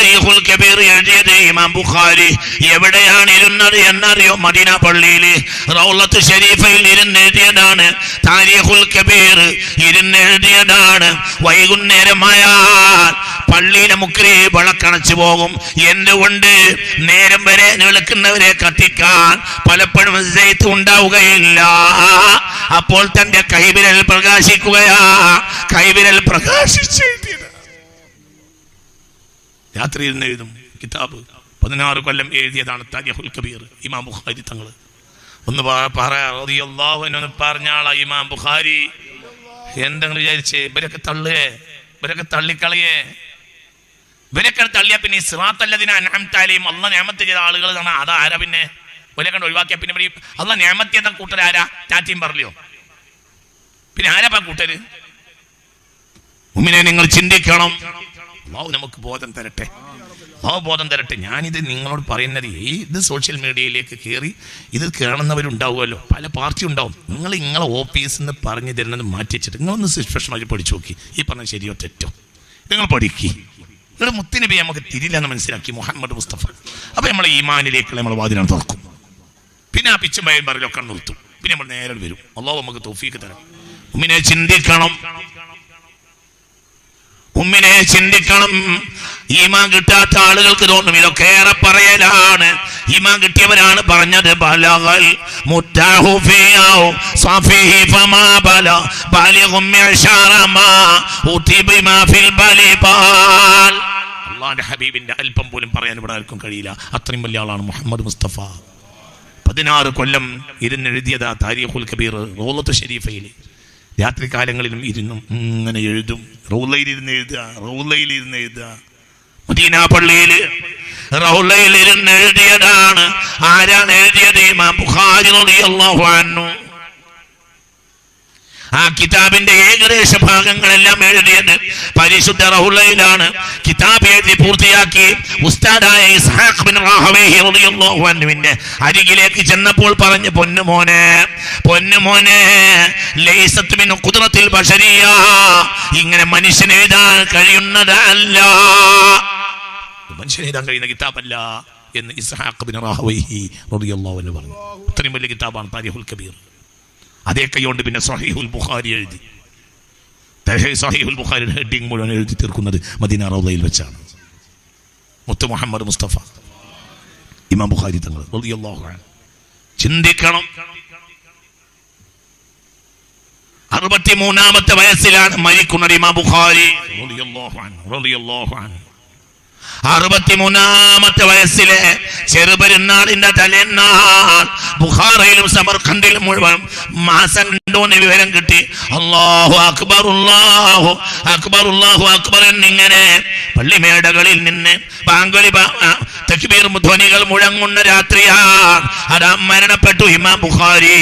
താരീഖുൽ കബീർ എഴുതിയത് ഇമാം ബുഖാരി എവിടെയാണ് ഇരുന്നത് എന്നറിയോ? മദീന പള്ളിയിൽ റൗളത്ത് ഷരീഫയിൽ ഇരുന്നെഴുതിയതാണ്. താരീഖുൽ കബീർ ഇരുന്നെഴുതിയതാണ്. വൈകുന്നേരമായാൽ പള്ളിയിലെ മുക്രി വിളക്കണച്ചു പോകും. എന്തുകൊണ്ട്? നേരം വരെ വിളക്കുന്നവരെ കത്തിക്കാൻ പലപ്പോഴും സൈത്ത് ഉണ്ടാവുകയില്ല. അപ്പോൾ തന്റെ കൈവിരൽ പ്രകാശിക്കുകയാ. കൈവിരൽ പ്രകാശിച്ച് രാത്രി ഇരുന്ന് എഴുതും കിതാബ്. 16 കൊല്ലം എഴുതിയതാണ് താരീഖുൽ കബീർ ഇമാം ബുഖാരി തങ്ങൾ. ഒന്ന് റളിയല്ലാഹു അൻഹു പറഞ്ഞാളാ ഇമാം ബുഖാരി. എന്തെങ്കിലും വിചാരിച്ചേ ഇവരൊക്കെ തള്ളുകയെ, ഇവരൊക്കെ തള്ളിക്കളയേ. ഇവരൊക്കെ തള്ളിയാ പിന്നെ സിറാത്തല്ലദീന അൻഅംത അലൈഹിം അല്ലാഹ് നിഅമത്ത് ചെയ്ത ആളുകൾ എന്നാണ്. അതാരാ പിന്നെ? ഇവരെ കണ്ട് ഒഴിവാക്കിയാ പിന്നെ അല്ലാഹ് നിഅമത്ത് ചെയ്ത കൂട്ടരാരാ? ടാറ്റയും പറഞ്ഞോ? പിന്നെ ആരാ കൂട്ടര്? മുഅ്മിനെ നിങ്ങൾ ചിന്തിക്കണം. അല്ലാഹു നമുക്ക് ബോധം തരട്ടെ, അല്ലാഹു ബോധം തരട്ടെ. ഞാനിത് നിങ്ങളോട് പറയുന്നത് ഇത് സോഷ്യൽ മീഡിയയിലേക്ക് കയറി ഇത് കാണുന്നവരുണ്ടാവുമല്ലോ, പല പാർട്ടി ഉണ്ടാവും. നിങ്ങളെ ഓഫീസിൽ നിന്ന് പറഞ്ഞു തരുന്നത് മാറ്റി വെച്ചിട്ട് നിങ്ങളൊന്ന് സുഷ്പക്ഷമായി പഠിച്ചു നോക്കി. ഈ പറഞ്ഞ ശരിയോ തെറ്റോ നിങ്ങൾ പഠിക്കി. നിങ്ങളുടെ മുത്തുനബി നമുക്ക് തിരിയില്ലെന്ന് മനസ്സിലാക്കി, മുഹമ്മദ് മുസ്തഫ. അപ്പൊ നമ്മളെ ഈമാനിലേക്ക് നമ്മൾ വാതിലാണ് തുറക്കും. പിന്നെ ആ പിച്ചും ഭയം പറയലൊക്കെ നിർത്തും. പിന്നെ നമ്മൾ നേരെ വരും. അല്ലാഹു നമുക്ക് തൗഫീഖ് തരാം. മുഅ്മിനെ ചിന്തിക്കണം, മുഅ്മിനെ ചിന്തിക്കണം. ഈമാൻ കിട്ടാത്ത ആളുകൾക്ക് തോന്നും ഇതൊക്കെ ഏറെ പറയലാണ്. ഈമാൻ കിട്ടിയവരാണ് പറഞ്ഞത്. ബലഗൽ മുദ്ദഹു ഫിയാഉ സഫീഹി ഫമാ ബല ബാലിഗും മിഅശറമാ ഉതിബിമാ ഫിൽ ബലിബാൽ. അല്ലാഹുവിന്റെ ഹബീബിന്റെ അല്പം പോലും പറയാൻ ഇവിടെ ആർക്കും കഴിയില്ല. അത്രയും വലിയ ആളാണ് മുഹമ്മദ് മുസ്തഫ. 16 കൊല്ലം ഇരുന്നെഴുതിയതാ താരീഖുൽ കബീർ റൗളത്ത് ഷരീഫയിൽ. രാത്രി കാലങ്ങളിലും ഇരുന്നും ഇങ്ങനെ എഴുതും. റൗളയിലിരുന്ന് എഴുതുക. മദീന പള്ളിയിൽ റൗളയിലിരുന്ന് എഴുതിയതാണ്. ആരാണ് എഴുതിയത്? ഇമാം ബുഖാരി റളിയല്ലാഹു അൻഹു. ആ കിതാബിന്റെ ഏകദേശ ഭാഗങ്ങളെല്ലാം എഴുതിയത് പരിശുദ്ധ റൗളയിലാണ്. കിതാബ് എഴുതി പൂർത്തിയാക്കി ഉസ്താദായ ഇസ്ഹാഖ് ബിൻ റാഹവൈഹി റളിയല്ലാഹു അൻഹുവിന്റെ അരികിലേക്ക് ചെന്നപ്പോൾ പറഞ്ഞു, പൊന്നുമോനെ ലൈസത്ത് മിൻ ഖുദ്റത്തിൽ ബശരിയ, ഇങ്ങനെ മനുഷ്യൻ എഴുതാൻ കഴിയുന്നതല്ല, മനുഷ്യൻ എഴുതാൻ കഴിയുന്ന കിതാബല്ല എന്ന് ഇസ്ഹാഖ് ബിൻ റാഹവൈഹി റളിയല്ലാഹു അൻഹു പറഞ്ഞു. അത്രയും വലിയ കിതാബാണ് താരീഖുൽ കബീർ. അതേ കൈകൊണ്ട് പിന്നെ സഹീഹുൽ ബുഖാരി എഴുതി. സഹീഹുൽ ബുഖാരിയുടെ ഹെഡിങ് മുഴുവൻ എഴുതി തീർക്കുന്നത് മദീന റൗളയിൽ വെച്ചാണ്. മുത്ത് മുഹമ്മദ് മുസ്തഫ ഇമാം ബുഖാരി തങ്ങൾ റളിയല്ലാഹു അൻഹു. ചിന്തിക്കണം. 63-ാമത്തെ വയസ്സിലാണ് മരിക്കുന്നത് ഇമാം ബുഖാരി റളിയല്ലാഹു അൻഹു. 63-ാമത്തെ വയസ്സിലെ ചെറുപെരുന്നാളിന്റെ തലേന്നാൾ ബുഖാറയിലും സമർഖന്ദിലും മുഴുവൻ മാസം കണ്ടോന്ന് വിവരം കിട്ടി. അല്ലാഹു അക്ബർ, അല്ലാഹു അക്ബർ, അല്ലാഹു അക്ബർ എന്നിങ്ങനെ പള്ളിമേടകളിൽ നിന്ന് ബാങ്കുലി തക്ബീർ ധ്വനികൾ മുഴങ്ങുന്ന രാത്രിയാണ് അതാ മരണപ്പെട്ടു ഇമാം ബുഖാരി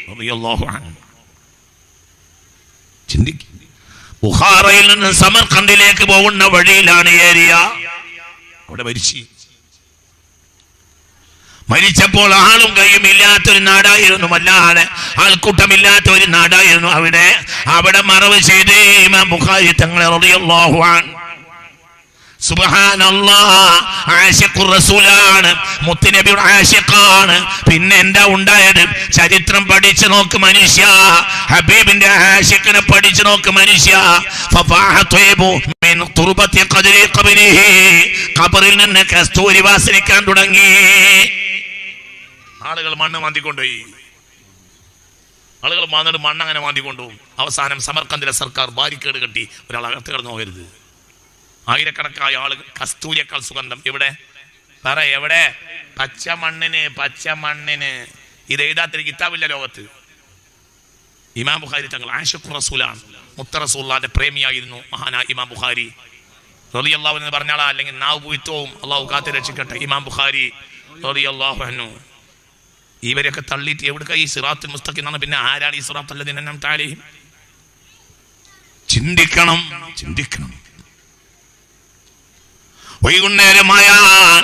റളിയല്ലാഹു അൻഹു. ചിന്തിക്കും. ബുഖാറയിൽ നിന്ന് സമർഖന്ദിലേക്ക് പോകുന്ന വഴിയിലാണ് ഏരിയ. അവിടെ മരിച്ചപ്പോൾ ആളും കൈയും ഇല്ലാത്തൊരു നാടായിരുന്നു, അല്ലാതെ ആൾക്കൂട്ടമില്ലാത്ത ഒരു നാടായിരുന്നു. അവിടെ മറവ് ചെയ്ത് ഇമാം ബുഖാരി തങ്ങളെ റളിയല്ലാഹു അൻഹു. സുബ്ഹാനല്ലാഹ്, ആശിഖുർ റസൂലാണ്, മുത്തുനബിയുടെ ആശിഖാണ്. പിന്നെ എന്താ ഉണ്ടായത്? ചരിത്രം പഠിച്ചു നോക്ക് മനുഷ്യ, ഹബീബിന്റെ ആശിഖിനെ പഠിച്ചു നോക്ക് മനുഷ്യ. മിൻ തുർബത്തി ഖദരി ഖബരിഹി, ഖബറിൽ നിന്ന് കസ്തൂരി വാസനിക്കാൻ തുടങ്ങി. ആളുകൾ മണ്ണ് മാന്തിക്കൊണ്ടുപോയി. ആളുകൾ മണ്ണങ്ങനെ മാന്തിക്കൊണ്ടുപോകും. അവസാനം സമർഖന്ദിലെ സർക്കാർ ബാരിക്കേഡ് കെട്ടി ഒരാൾ അകത്ത് കിടന്നു പോകരുത്. ആയിരക്കണക്കായ ആളുകൾ. കസ്തൂരിയേക്കാൾ സുഗന്ധം എവിടെ? എവിടെ? പച്ചമണ്ണിന്. ഇത് എഴുതാത്തൊരു കിതാബില്ല ലോകത്ത്. ഇമാം ബുഖാരി തങ്ങൾ ആശിഖുർ റസൂലാണ്, മുത്ത റസൂലുള്ളാഹിന്റെ പ്രേമിയായിരുന്നു മഹാനായ ഇമാം ബുഖാരി റളിയല്ലാഹു അൻഹു. പറഞ്ഞാളാ, അല്ലെങ്കിൽ നാവ് പൂയിത്തോവും. അള്ളാഹു കാത്ത് രക്ഷിക്കട്ടെ. ഇമാം ബുഖാരി റളിയല്ലാഹു അൻഹു. ഇവരെയൊക്കെ തള്ളിയിട്ട് എവിടെ ഈ സിറാത്തുൽ മുസ്തഖീം എന്നാണ്. പിന്നെ ആരാണ് ഈ സിറാത്തുൽ ലദീന അൻഅംത അലൈഹിം? ചിന്തിക്കണം. വൈകുന്നേരമായാൽ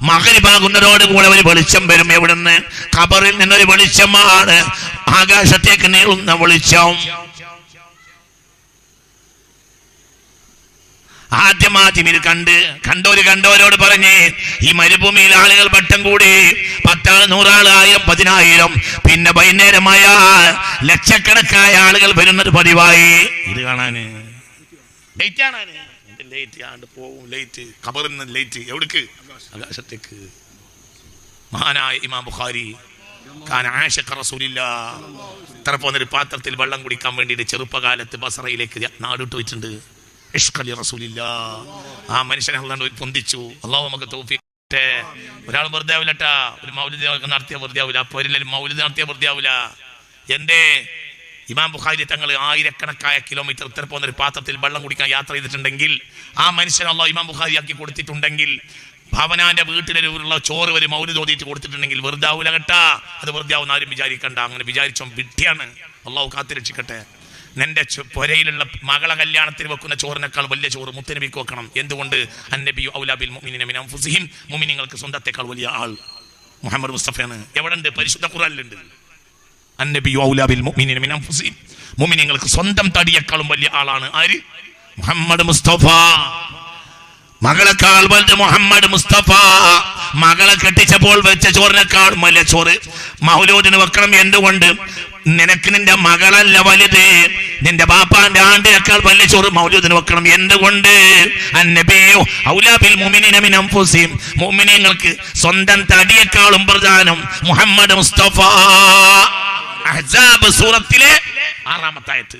മഗ്‌രിബാകുന്നതോടുകൂടെ ഒരു വെളിച്ചം വരും. എവിടുന്ന്? ഖബറിൽ നിന്നൊരു വെളിച്ചമാണ്. ആകാശത്തേക്ക് നീളുന്ന വെളിച്ചം. ആദ്യം ഇത് കണ്ടോരോട് പറഞ്ഞ് ഈ മരുഭൂമിയിൽ ആളുകൾ വട്ടം കൂടി 10 ആൾ 100 ആൾ 1000 10,000 പിന്നെ വൈകുന്നേരമായ ലക്ഷക്കണക്കായ ആളുകൾ വരുന്നത് പതിവായി. ഇത് കാണാന് ലേറ്റ് ആണാണ്, ലേറ്റ് ആണ്ട് പോവും, ലേറ്റ് ഖബറിൽ ലേറ്റ് എവിടേക്ക്? ആകാശത്തേക്ക്. മഹാനായ ഇമാം ബുഖാരി ഇത്ര പോന്നൊരു പാത്രത്തിൽ വെള്ളം കുടിക്കാൻ വേണ്ടിയിട്ട് ചെറുപ്പകാലത്ത് ബസറയിലേക്ക് നാടിട്ട് പോയിട്ടുണ്ട്. ആ മനുഷ്യനെ അല്ലാണ്ട് പൊന്തിച്ചു. അള്ളാഹു നമുക്ക് തൗഫീഖ്. ഒരാൾ വെറുതെ ആവില്ലട്ടാ, ഒരു മൗലിദ് നടത്തിയ വെറുതെ ആവില്ല, പൊരിലും മൗലിദ് നടത്തിയ വെറുതെ ആവില്ല. എന്റെ ഇമാം ബുഖാരി തങ്ങൾ ആയിരക്കണക്കായ കിലോമീറ്റർ ഇത്ര പോകുന്ന ഒരു പാത്രത്തിൽ വെള്ളം കുടിക്കാൻ യാത്ര ചെയ്തിട്ടുണ്ടെങ്കിൽ, ആ മനുഷ്യൻ അള്ളാഹു ഇമാം ബുഖാരി ആക്കി കൊടുത്തിട്ടുണ്ടെങ്കിൽ, ഭവനാന്റെ വീട്ടിലുള്ള ചോറ് ഒരു മൗലിദ് ഓതിയിട്ട് കൊടുത്തിട്ടുണ്ടെങ്കിൽ വെറുതെ ആവൂല കേട്ടാ. അത് വെറുതെ ആവുന്ന ആരും വിചാരിക്കണ്ട. അങ്ങനെ വിചാരിച്ചോ വിഡ്ഢിയാണ്. അള്ളാഹു കാത്തിരക്ഷിക്കട്ടെ. നിന്റെ പുരയിലുള്ള മകളെ കല്യാണത്തിന് വെക്കുന്ന ചോറിനേക്കാൾ വലിയ ചോറ് മുത്തനബിക്ക് വെക്കണം. എന്തുകൊണ്ട്? അന്നബിയു ഔലാ ബിൽ മുഅ്മിനീന മിൻ അൻഫുസിഹിം. മുഅ്മിനീങ്ങൾക്ക് സ്വന്തത്തെക്കാൾ വലിയ ആൾ മുഹമ്മദ് മുസ്തഫയാണ്. എവിടെയുണ്ട്? പരിശുദ്ധ ഖുർആനിലുണ്ട്. അന്നബിയു ഔലാ ബിൽ മുഅ്മിനീന മിൻ അൻഫുസിഹിം. മുഅ്മിനീങ്ങൾക്ക് സ്വന്തം തടിയേക്കാളും വലിയ ആളാണ് ആര്? മുഹമ്മദ് മുസ്തഫ. മകളെക്കാൾ വലുത് മുഹമ്മദ് മുസ്തഫ. മകളെ കെട്ടിച്ചപ്പോൾ വെച്ച ചോറിനേക്കാൾ വലിയ ചോറ് മൗലൂദിന് വെക്കണം. എന്തുകൊണ്ട്? നിനക്ക് നിന്റെ മകളല്ല വലുത്, നിന്റെ ബാപ്പാന്റെ ആണ്ടിനേക്കാൾ വലിയ ചോറ് മൗലൂദിന് വെക്കണം. എന്തുകൊണ്ട്? അന്നബിയു ഔലാ ബിൽ മുഅ്മിനീന മിൻ അൻഫുസിഹിം. മുഅ്മിനീങ്ങൾക്ക് സ്വന്തം തടിയേക്കാളും പ്രധാനം മുഹമ്മദ് മുസ്തഫ. അഹ്സാബ് സൂറത്തിലെ 6-ാമത്തെ ആയത്ത്.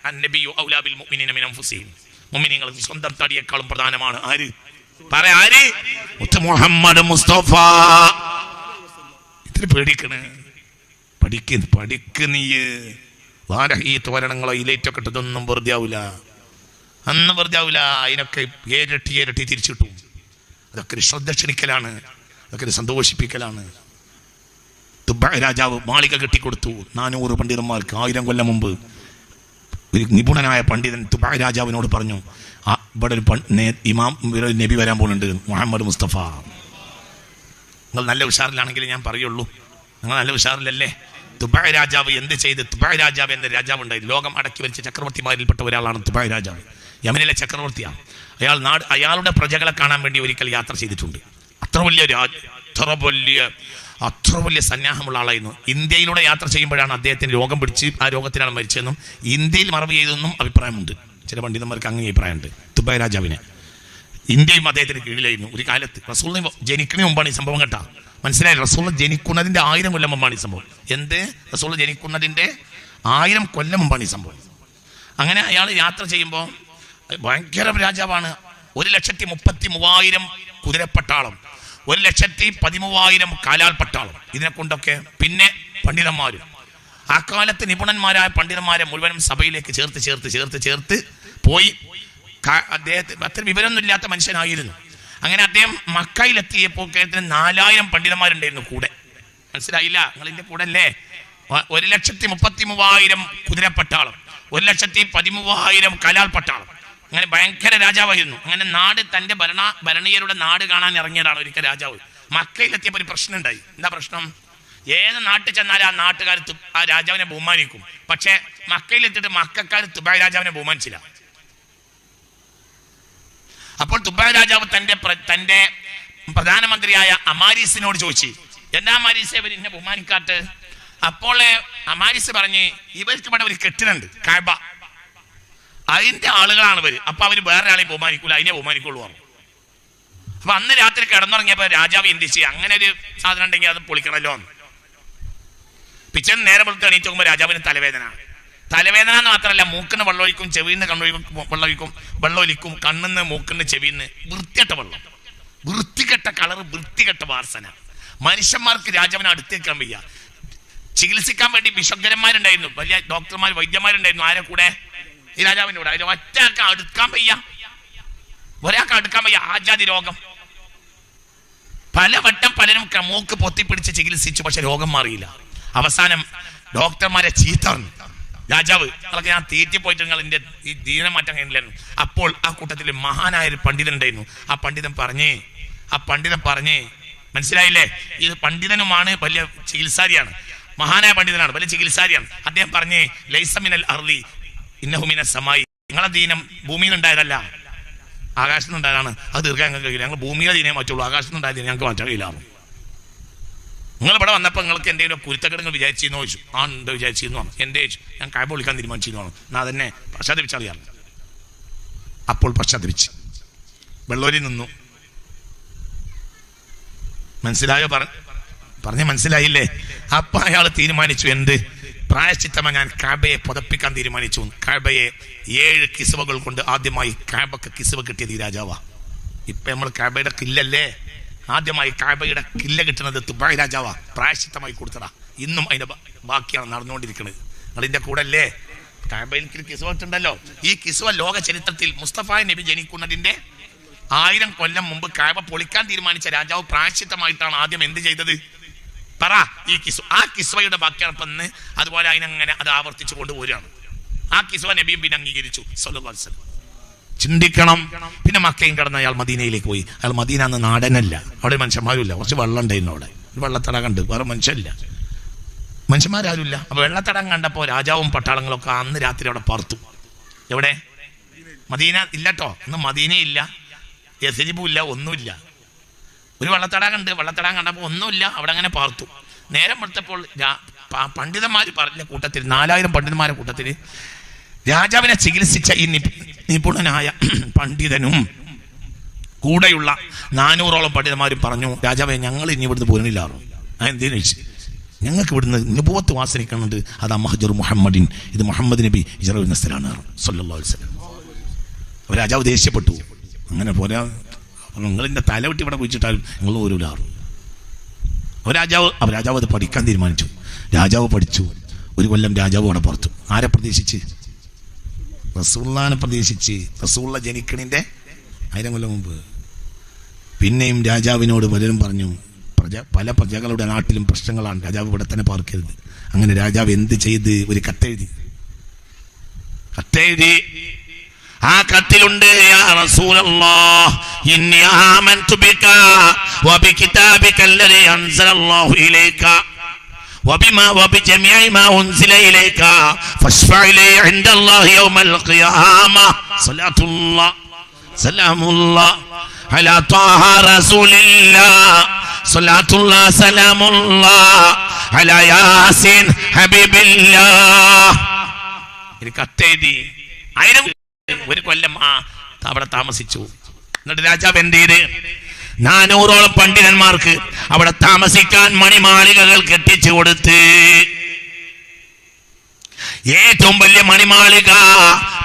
അന്നബിയു ഔലാ ബിൽ മുഅ്മിനീന മിൻ അൻഫുസിഹിം. മുഅ്മിനീങ്ങൾക്ക് സ്വന്തം തടിയേക്കാളും പ്രധാനമാണ് ആര്? പറയാ ആര്? മുഹമ്മദ് മുസ്തഫ. ഇത്തിരി പേടിക്കണേ. പഠിക്ക് നീ. ഈ തോരണങ്ങളോ ഇലേറ്റൊക്കെ ഇട്ടതൊന്നും വെറുതെ ആവില്ല, അന്ന് വെറുതെ ആവില്ല. അതിനൊക്കെ ഇരട്ടി തിരിച്ചിട്ടു. അതൊക്കെ ഒരു ശ്രദ്ധ ക്ഷണിക്കലാണ്, അതൊക്കെ ഒരു സന്തോഷിപ്പിക്കലാണ്. തുബ്ബഅ രാജാവ് മാളിക കെട്ടിക്കൊടുത്തു 400 പണ്ഡിതന്മാർക്ക്. 1000 കൊല്ലം മുമ്പ് ഒരു നിപുണനായ പണ്ഡിതൻ തുബ്ബഅ രാജാവിനോട് പറഞ്ഞു, ഇവിടെ ഒരു ഇമാം നബി വരാൻ പോകുന്നുണ്ട്, മുഹമ്മദ് മുസ്തഫ. നിങ്ങൾ നല്ല ഉഷാറിലാണെങ്കിൽ ഞാൻ പറയുള്ളൂ. നിങ്ങൾ നല്ല ഉഷാറിലല്ലേ? തുബ്ബഅ രാജാവ് എന്ത് ചെയ്ത്? തുബ്ബഅ രാജാവ് എന്ന രാജാവ് ഉണ്ടായിരുന്നു. ലോകം അടക്കി വലിച്ച ചക്രവർത്തിമാരിൽപ്പെട്ട ഒരാളാണ് തുബ്ബഅ രാജാവ്. യമനിലെ ചക്രവർത്തിയാണ് അയാൾ. അയാളുടെ പ്രജകളെ കാണാൻ വേണ്ടി ഒരിക്കൽ യാത്ര ചെയ്തിട്ടുണ്ട്. അത്ര വലിയ സന്നാഹമുള്ള ആളായിരുന്നു. ഇന്ത്യയിലൂടെ യാത്ര ചെയ്യുമ്പോഴാണ് അദ്ദേഹത്തിന് രോഗം പിടിച്ച് ആ രോഗത്തിനാണ് മരിച്ചതെന്നും ഇന്ത്യയിൽ മറവ് ചെയ്തെന്നും അഭിപ്രായമുണ്ട്. ചില പണ്ഡിതന്മാർക്ക് അങ്ങനെ അഭിപ്രായമുണ്ട്. തുബ്ബഅ രാജാവിനെ ഇന്ത്യയും അദ്ദേഹത്തിന് കീഴിലായിരുന്നു ഒരു കാലത്ത്. റസൂലിനെ ജനിക്കുന്നതിന് മുമ്പാണ് ഈ സംഭവം കേട്ടാ. മനസ്സിലായി? റസൂൽ ജനിക്കുന്നതിന്റെ 1000 കൊല്ലം മുമ്പാണ് ഈ സംഭവം. എന്ത്? റസൂൽ ജനിക്കുന്നതിന്റെ 1000 കൊല്ലം മുമ്പാണ് ഈ സംഭവം. അങ്ങനെ അയാൾ യാത്ര ചെയ്യുമ്പോൾ ഭയങ്കര രാജാവാണ്. 1,33,000 കുതിരപ്പട്ടാളം, 1,13,000 കാലാൽ പട്ടാളം. ഇതിനെ കൊണ്ടൊക്കെ പിന്നെ പണ്ഡിതന്മാരും ആ കാലത്ത് നിപുണന്മാരായ പണ്ഡിതന്മാരെ മുഴുവനും സഭയിലേക്ക് ചേർത്ത് പോയി. അദ്ദേഹത്തിന് അത്ര വിവരമൊന്നും ഇല്ലാത്ത മനുഷ്യനായിരുന്നു. അങ്ങനെ അദ്ദേഹം മക്കയിലെത്തിയപ്പോൾ 4000 പണ്ഡിതന്മാരുണ്ടായിരുന്നു കൂടെ. മനസ്സിലായില്ല? നിങ്ങളിന്റെ കൂടെ അല്ലേ? 1,33,000 കുതിരപ്പട്ടാളം, 1,13,000 കലാൽ പട്ടാളം. അങ്ങനെ ഭയങ്കര രാജാവായിരുന്നു. അങ്ങനെ നാട് തന്റെ ഭരണീയരുടെ നാട് കാണാൻ ഇറങ്ങിയതാണ് ഒരിക്കൽ രാജാവ്. മക്കയിലെത്തിയപ്പോൾ ഒരു പ്രശ്നം ഉണ്ടായി. എന്താ പ്രശ്നം? ഏത് നാട്ടിൽ ചെന്നാലും ആ നാട്ടുകാർ ആ രാജാവിനെ ബഹുമാനിക്കും. പക്ഷെ മക്കയിലെത്തിയിട്ട് മക്കാർ തുബ്ബഅ രാജാവിനെ ബഹുമാനിച്ചില്ല. അപ്പോൾ തുബ്ബഅ രാജാവ് തന്റെ പ്രധാനമന്ത്രിയായ അമാരിസിനോട് ചോദിച്ചു, എന്താ അമാരിസ് ഇവർ എന്നെ ബഹുമാനിക്കാട്ട്? അപ്പോൾ അമാരിസ് പറഞ്ഞ്, ഇവർക്ക് ഇവിടെ ഒരു കെട്ടിടമുണ്ട്, കഅബ, അതിന്റെ ആളുകളാണ് ഇവര്. അപ്പൊ അവര് വേറെ ആളെ ബഹുമാനിക്കൂല, അതിനെ ബഹുമാനിക്കുള്ളൂ പറഞ്ഞു. അപ്പൊ അന്ന് രാത്രി കിടന്നുറങ്ങിയപ്പോ രാജാവ് എന്ത് ചെയ്യും? അങ്ങനെ ഒരു സാധനം ഉണ്ടെങ്കിൽ അത് പൊളിക്കണല്ലോ. പിറ്റേന്ന് നേരെ വെളുത്ത് എണീറ്റ് നോക്കുമ്പോൾ രാജാവിന് തലവേദന എന്ന് മാത്രമല്ല, മൂക്കിന് വെള്ളമൊഴിക്കും, ചെവിന്ന് വെള്ളമൊലിക്കും, കണ്ണിന്ന് മൂക്കിന്ന് ചെവിന്ന്. വൃത്തികെട്ട വെള്ളം, വൃത്തികെട്ട കളറ്, വൃത്തികെട്ട വാസന. മനുഷ്യന്മാർക്ക് രാജാവിനെ അടുത്തേക്കാൻ വയ്യ. ചികിത്സിക്കാൻ വേണ്ടി വിശഗ്ധന്മാരുണ്ടായിരുന്നു, വലിയ ഡോക്ടർമാർ, വൈദ്യന്മാരുണ്ടായിരുന്നു. ആരെ കൂടെ? ഈ രാജാവിൻ്റെ കൂടെ. അതിൽ ഒരാൾക്ക് അടുക്കാൻ വയ്യ, ആജാതി രോഗം. പലവട്ടം പലരും മൂക്ക് പൊത്തിപ്പിടിച്ച് ചികിത്സിച്ചു, പക്ഷെ രോഗം മാറിയില്ല. അവസാനം ഡോക്ടർമാരെ ചീത്ത പറഞ്ഞു. രാജാവ്, അതൊക്കെ ഞാൻ തീറ്റിപ്പോയിട്ട് നിങ്ങൾ എൻ്റെ ഈ ദീനം മാറ്റാൻ കഴിയില്ലായിരുന്നു. അപ്പോൾ ആ കൂട്ടത്തിൽ മഹാനായൊരു പണ്ഡിതൻ ഉണ്ടായിരുന്നു. ആ പണ്ഡിതൻ പറഞ്ഞേ, മനസ്സിലായില്ലേ? ഇത് പണ്ഡിതനുമാണ്, വലിയ ചികിത്സാരിയാണ്. മഹാനായ പണ്ഡിതനാണ്, വലിയ ചികിത്സാരിയാണ്. അദ്ദേഹം പറഞ്ഞേ ലൈസമിനൽ അർളി ഇന്നഹു മിനസ് സമായി. നിങ്ങളെ ദീനം ഭൂമിയിൽ ഉണ്ടായതല്ല, ആകാശത്ത് നിന്നുണ്ടായതാണ്. അത് തീർക്കാൻ ഞങ്ങൾക്ക് കഴിയില്ല. ഞങ്ങൾ ഭൂമിയിലെ ദീനേ മാറ്റുള്ളൂ, ആകാശത്ത് നിന്നുണ്ടായ ഞങ്ങൾക്ക് മാറ്റാൻ കഴിയില്ലായിരുന്നു. നിങ്ങൾ ഇവിടെ വന്നപ്പോൾ നിങ്ങൾക്ക് എന്തെങ്കിലും കുരുത്തക്കെടുങ്ങൾ വിചാരിച്ചിരുന്നോ ചോദിച്ചു. ആ ഉണ്ട് വിചാരിച്ചിരുന്നു. എൻ്റെ ചോദിച്ചു ഞാൻ കായ് വിളിക്കാൻ തീരുമാനിച്ചിരുന്നു. എന്നാൽ അതന്നെ പശ്ചാത്തപിച്ചറിയാം. അപ്പോൾ പശ്ചാത്തപിച്ച് വെള്ളൂരി നിന്നു. മനസ്സിലായോ? പറഞ്ഞ മനസ്സിലായില്ലേ? അപ്പൊ അയാൾ തീരുമാനിച്ചു, എന്ത് പ്രായശ്ചിത്തമായി ഞാൻ കാബയെ പുതപ്പിക്കാൻ തീരുമാനിച്ചു. കാബയെ 7 കിസ്വകൾ കൊണ്ട് ആദ്യമായി കാബക്ക് കിസ്വ കിട്ടിയത് ഈ രാജാവാ. ഇപ്പൊ നമ്മൾ കാബയുടെ കില്ലല്ലേ, ആദ്യമായി കാബയുടെ കില്ല കിട്ടുന്നത് തുബായ് രാജാവാ. പ്രായശ്ചിത്തമായി കൊടുത്തടാ. ഇന്നും അതിന്റെ ബാക്കിയാണ് നടന്നുകൊണ്ടിരിക്കുന്നത്. നിങ്ങളിന്റെ കൂടെ അല്ലേ? കാബയിൽ കിസ്വ ഇട്ടുണ്ടല്ലോ. ഈ കിസ്വ ലോക ചരിത്രത്തിൽ മുസ്തഫ നബി ജനിക്കുന്നതിന്റെ 1000 കൊല്ലം മുമ്പ് കാബ പൊളിക്കാൻ തീരുമാനിച്ച രാജാവ് പ്രായശ്ചിത്തമായിട്ടാണ് ആദ്യം എന്ത് ചെയ്തത്? പറ. ഈ കിസ്വ, ആ കിസ്വയുടെ ബാക്കിയാണ് ഇന്ന്. അതുപോലെ അതിനങ്ങനെ അത് ആവർത്തിച്ചു കൊണ്ടുപോരുകയാണ്. ആ കിസ്വ നബിയും പിന്നെ അംഗീകരിച്ചു സല്ലല്ലാഹു അലൈഹി വസല്ലം. ചിന്തിക്കണം. പിന്നെ മക്കയും കടന്ന് അയാൾ മദീനയിലേക്ക് പോയി. അയാൾ മദീന എന്ന നാടനല്ല, അവിടെ മനുഷ്യന്മാരുമില്ല. കുറച്ച് വെള്ളം ഉണ്ടായിരുന്നു അവിടെ, ഒരു വെള്ളത്തടം കണ്ട്, വേറെ മനുഷ്യരില്ല, മനുഷ്യന്മാരാരുമില്ല. അപ്പൊ വെള്ളത്തടം കണ്ടപ്പോൾ രാജാവും പട്ടാളങ്ങളൊക്കെ അന്ന് രാത്രി അവിടെ പാർത്തു. എവിടെ? മദീന ഇല്ലട്ടോ, ഇന്ന് മദീനയില്ല, യസ്രിബും ഇല്ല, ഒന്നുമില്ല. ഒരു വെള്ളത്തടം കണ്ട്, വെള്ളത്തടം കണ്ടപ്പോൾ ഒന്നുമില്ല, അവിടെ അങ്ങനെ പാർത്തു. നേരം എടുത്തപ്പോൾ പണ്ഡിതന്മാർ പറഞ്ഞ കൂട്ടത്തിൽ 4000 പണ്ഡിതന്മാരുടെ കൂട്ടത്തിൽ രാജാവിനെ ചികിത്സിച്ച ഈ നിപുണനായ പണ്ഡിതനും കൂടെയുള്ള 400ഓളം പണ്ഡിതന്മാരും പറഞ്ഞു, രാജാവെ ഞങ്ങൾ ഇനി ഇവിടുന്ന് പോരണില്ലാറു. എന്തേന്ന് ചോദിച്ചു. ഞങ്ങൾക്ക് ഇവിടുന്ന് നുബുവത്ത് വാസനിക്കുന്നുണ്ട്. അത് മഹ്ജർ മുഹമ്മദിൻ, ഇത് മുഹമ്മദ് നബി ഹിജ്റ വരുന്ന സ്ഥലമാണ് സല്ലല്ലാഹു അലൈഹി വസല്ലം. രാജാവ് ദേഷ്യപ്പെട്ടു. അങ്ങനെ പോരാ, നിങ്ങളിൻ്റെ തലവിട്ടി ഇവിടെ കുഴിച്ചിട്ടാലും നിങ്ങൾ പോരൂലാറും. രാജാവ് അത് പഠിക്കാൻ തീരുമാനിച്ചു. രാജാവ് പഠിച്ചു. 1 കൊല്ലം രാജാവ് അവിടെ പുറത്തു. ആരെ പ്രതീക്ഷിച്ച്? റസൂലുള്ളാഹിനെ പ്രതീക്ഷിച്ച്. റസൂലുള്ള ജനിക്കണിൻ്റെ 1000 കൊല്ലം മുമ്പ്. പിന്നെയും രാജാവിനോട് പലരും പറഞ്ഞു, പല പ്രജകളുടെ നാട്ടിലും പ്രശ്നങ്ങളാണ്, രാജാവ് ഇവിടെ തന്നെ പാർക്കരുത്. അങ്ങനെ രാജാവ് എന്ത് ചെയ്ത്? ഒരു കത്തെഴുതി. ആ കത്തിലുണ്ട്, യാ റസൂലല്ലാഹ് ഇന്നി ആമൻതു ബിക വബികിതാബിക അല്ലദീ അൻസലല്ലാഹു ഇലൈക വബിമാ വബിജമീഇ മാ ഉൻസില ഇലൈക ഫശ്ഫഅ ലി ഇൻദല്ലാഹി യൗമൽ ഖിയാമ സ്വലാത്തുല്ലാഹ് സലാമുല്ലാഹ് അലാ ത്വാഹ റസൂലില്ലാഹ് സ്വലാത്തുല്ലാഹ് സലാമുല്ലാഹ് അലാ യാസീൻ ഹബീബില്ലാഹ്. ഒരു കത്തെഴുതി. 1 കൊല്ലം അവിടെ താമസിച്ചു. എന്നിട്ട് രാജാവ് എന്ത് ചെയ്ത്? 400ഓളം പണ്ഡിതന്മാർക്ക് അവിടെ താമസിക്കാൻ മണിമാളികകൾ കെട്ടിച്ചു കൊടുത്ത്. ഏറ്റവും വലിയ മണിമാളിക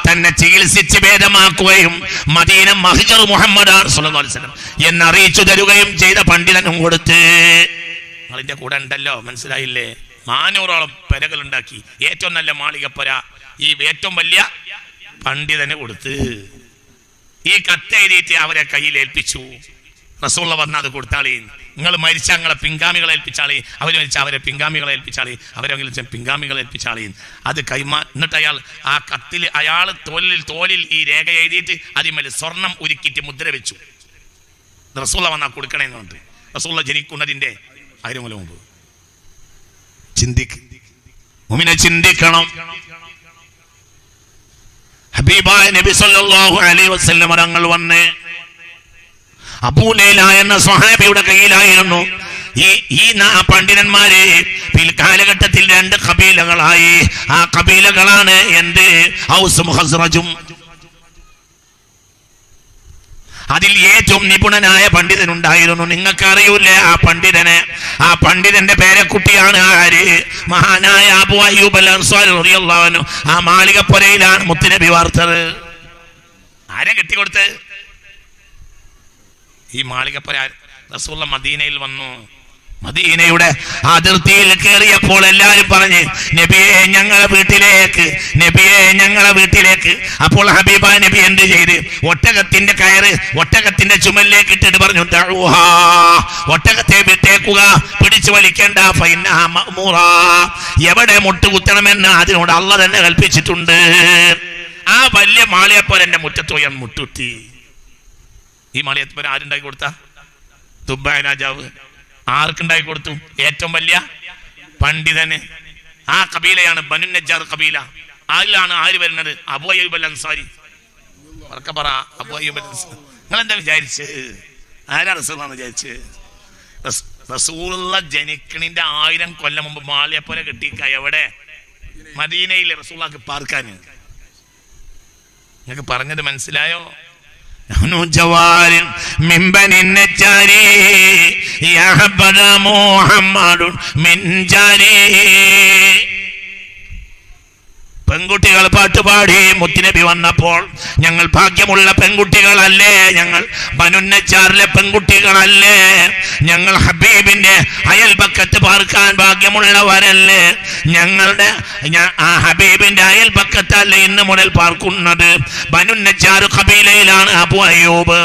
തന്നെ ചികിത്സിച്ച് ഭേദമാക്കുകയും മദീന മഹ്ജർ മുഹമ്മദ് സല്ലല്ലാഹു അലൈഹി വസല്ലം എന്നറിയിച്ചു തരുകയും ചെയ്ത പണ്ഡിതനും കൊടുത്ത്. നിങ്ങളിന്റെ കൂടെ ഉണ്ടല്ലോ, മനസ്സിലായില്ലേ? 400ഓളം പെരകൾ ഉണ്ടാക്കി. ഏറ്റവും നല്ല മാളികപ്പുര ഈ ഏറ്റവും വലിയ പണ്ഡിതന് കൊടുത്ത്. ഈ കത്തെഴുതിയിട്ട് അവരെ കയ്യിൽ ഏൽപ്പിച്ചു. റസൂലുള്ള വന്ന് അത് കൊടുത്താളി. നിങ്ങൾ മരിച്ച നിങ്ങളെ പിൻഗാമികളെ ഏൽപ്പിച്ചാളി, അവർ മരിച്ച അവരെ പിൻഗാമികളെ ഏൽപ്പിച്ചാളി, അവരെ പിൻഗാമികളെ ഏൽപ്പിച്ചാളി. അത് എന്നിട്ട് ആ കത്തിൽ അയാൾ തോലിൽ ഈ രേഖ എഴുതിയിട്ട് അതിന്മേൽ സ്വർണം ഉരുക്കിയിട്ട് മുദ്ര വെച്ചു. റസൂലുള്ള വന്നാ കൊടുക്കണേന്ന് പറഞ്ഞിട്ട്. റസൂലുള്ള ജനിക്കുന്നതിന്റെ 1000 കൊല്ലം മുമ്പ്. ചിന്തിക്കണം. ഹബീബായ നബി സല്ലല്ലാഹു അലൈഹി വസല്ലം തങ്ങൾ വന്ന് അബൂ ലൈല എന്ന സ്വഹാബിയുടെ കയ്യിലായിരുന്നു ഈ പണ്ഡിതന്മാരെ. കാലഘട്ടത്തിൽ 2 ഖബീലകളായി. ആ ഖബീലകളാണ് എന്ത്? ഔസും ഖസ്റജും. അതിൽ ഏറ്റവും നിപുണനായ പണ്ഡിതനുണ്ടായിരുന്നു. നിങ്ങൾക്ക് അറിയൂലേ ആ പണ്ഡിതനെ? ആ പണ്ഡിതന്റെ പേരക്കുട്ടിയാണ് ആര്? മഹാനായ അബൂ അയ്യൂബ് അൽ അൻസാരി റളിയല്ലാഹു അൻഹു. ആ മാളികപ്പുരയിലാണ് മുത്തുനബി വാർത്തത്. ആരെ കെട്ടിക്കൊടുത്ത്? ഈ മാളികപ്പുര റസൂലുള്ള മദീനയിൽ വന്നു. മദീനയുടെ അതിർത്തിയിൽ കയറിയപ്പോൾ എല്ലാവരും പറഞ്ഞ്, നബിയെ ഞങ്ങളെ വീട്ടിലേക്ക്, നബിയെ ഞങ്ങളെ വീട്ടിലേക്ക്. അപ്പോൾ ഹബീബ നബി എന്ത് ചെയ്ത്? ഒട്ടകത്തിന്റെ കയറ് ഒട്ടകത്തിന്റെ ചുമലിലേക്ക് ഇട്ടിട്ട് പറഞ്ഞു, ദഅൂഹാ, ഒട്ടകത്തെ വിട്ടേക്കുക, പിടിച്ചു വലിക്കേണ്ട, ഫഇന്നഹാ മഅ്മൂറാ, എവിടെ മുട്ടുകുത്തണമെന്ന് അതിനോട് അള്ളാഹ് തന്നെ കൽപ്പിച്ചിട്ടുണ്ട്. ആ വലിയ മാളികപ്പുരന്റെ മുറ്റത്ത് പോയി മുട്ടുകുത്തി. ഈ മാളികപ്പുര ആരുണ്ടാക്കി കൊടുത്ത? തുബ്ബായ രാജാവ്. ആർക്കുണ്ടാക്കി കൊടുത്തു? ഏറ്റവും വലിയ പണ്ഡിതന്. ആ കബീലയാണ് ബനു നജ്ജാർ കബീല. അതിലാണ് ആര് വരുന്നത്? അബൂ അയ്യൂബ് അൽ അൻസാരി. ഉറക്കെ പറ, അബൂ അയ്യൂബ് അൽ അൻസാരി. നിങ്ങളെന്താ വിചാരിച്ച്? ആരാ റസൂലാന്ന് വിചാരിച്ച്? റസൂലുള്ള ജനിക്കണിന്റെ 1000 കൊല്ലം മുമ്പ് മാളിയപ്പോലെ കെട്ടിക്ക. എവിടെ? മദീനയിലെ റസൂലുള്ളാഹിക്ക് പാർക്കാന്. നിങ്ങൾക്ക് പറഞ്ഞത് മനസ്സിലായോ? ജവാരിൻ മിൻ ബനി നജ്ജാരി യഹബദ മുഹമ്മദുൻ മിൻ ജാരി. പെൺകുട്ടികൾ പാട്ടുപാടി മുത്തുനബി വന്നപ്പോൾ ഞങ്ങൾ ഭാഗ്യമുള്ള പെൺകുട്ടികളല്ലേ, ഞങ്ങൾ ബനു നജ്ജാറിലെ പെൺകുട്ടികളല്ലേ, ഞങ്ങൾ ഹബീബിന്റെ അയൽപക്കത്ത് പാർക്കാൻ ഭാഗ്യമുള്ളവരല്ലേ, ഞങ്ങളുടെ ആ ഹബീബിന്റെ അയൽപക്കത്തല്ലേ ഇന്ന് മുതൽ പാർക്കുന്നത്. ബനു നജ്ജാർ ഖബീലയിലാണ് അബൂ അയ്യൂബ്.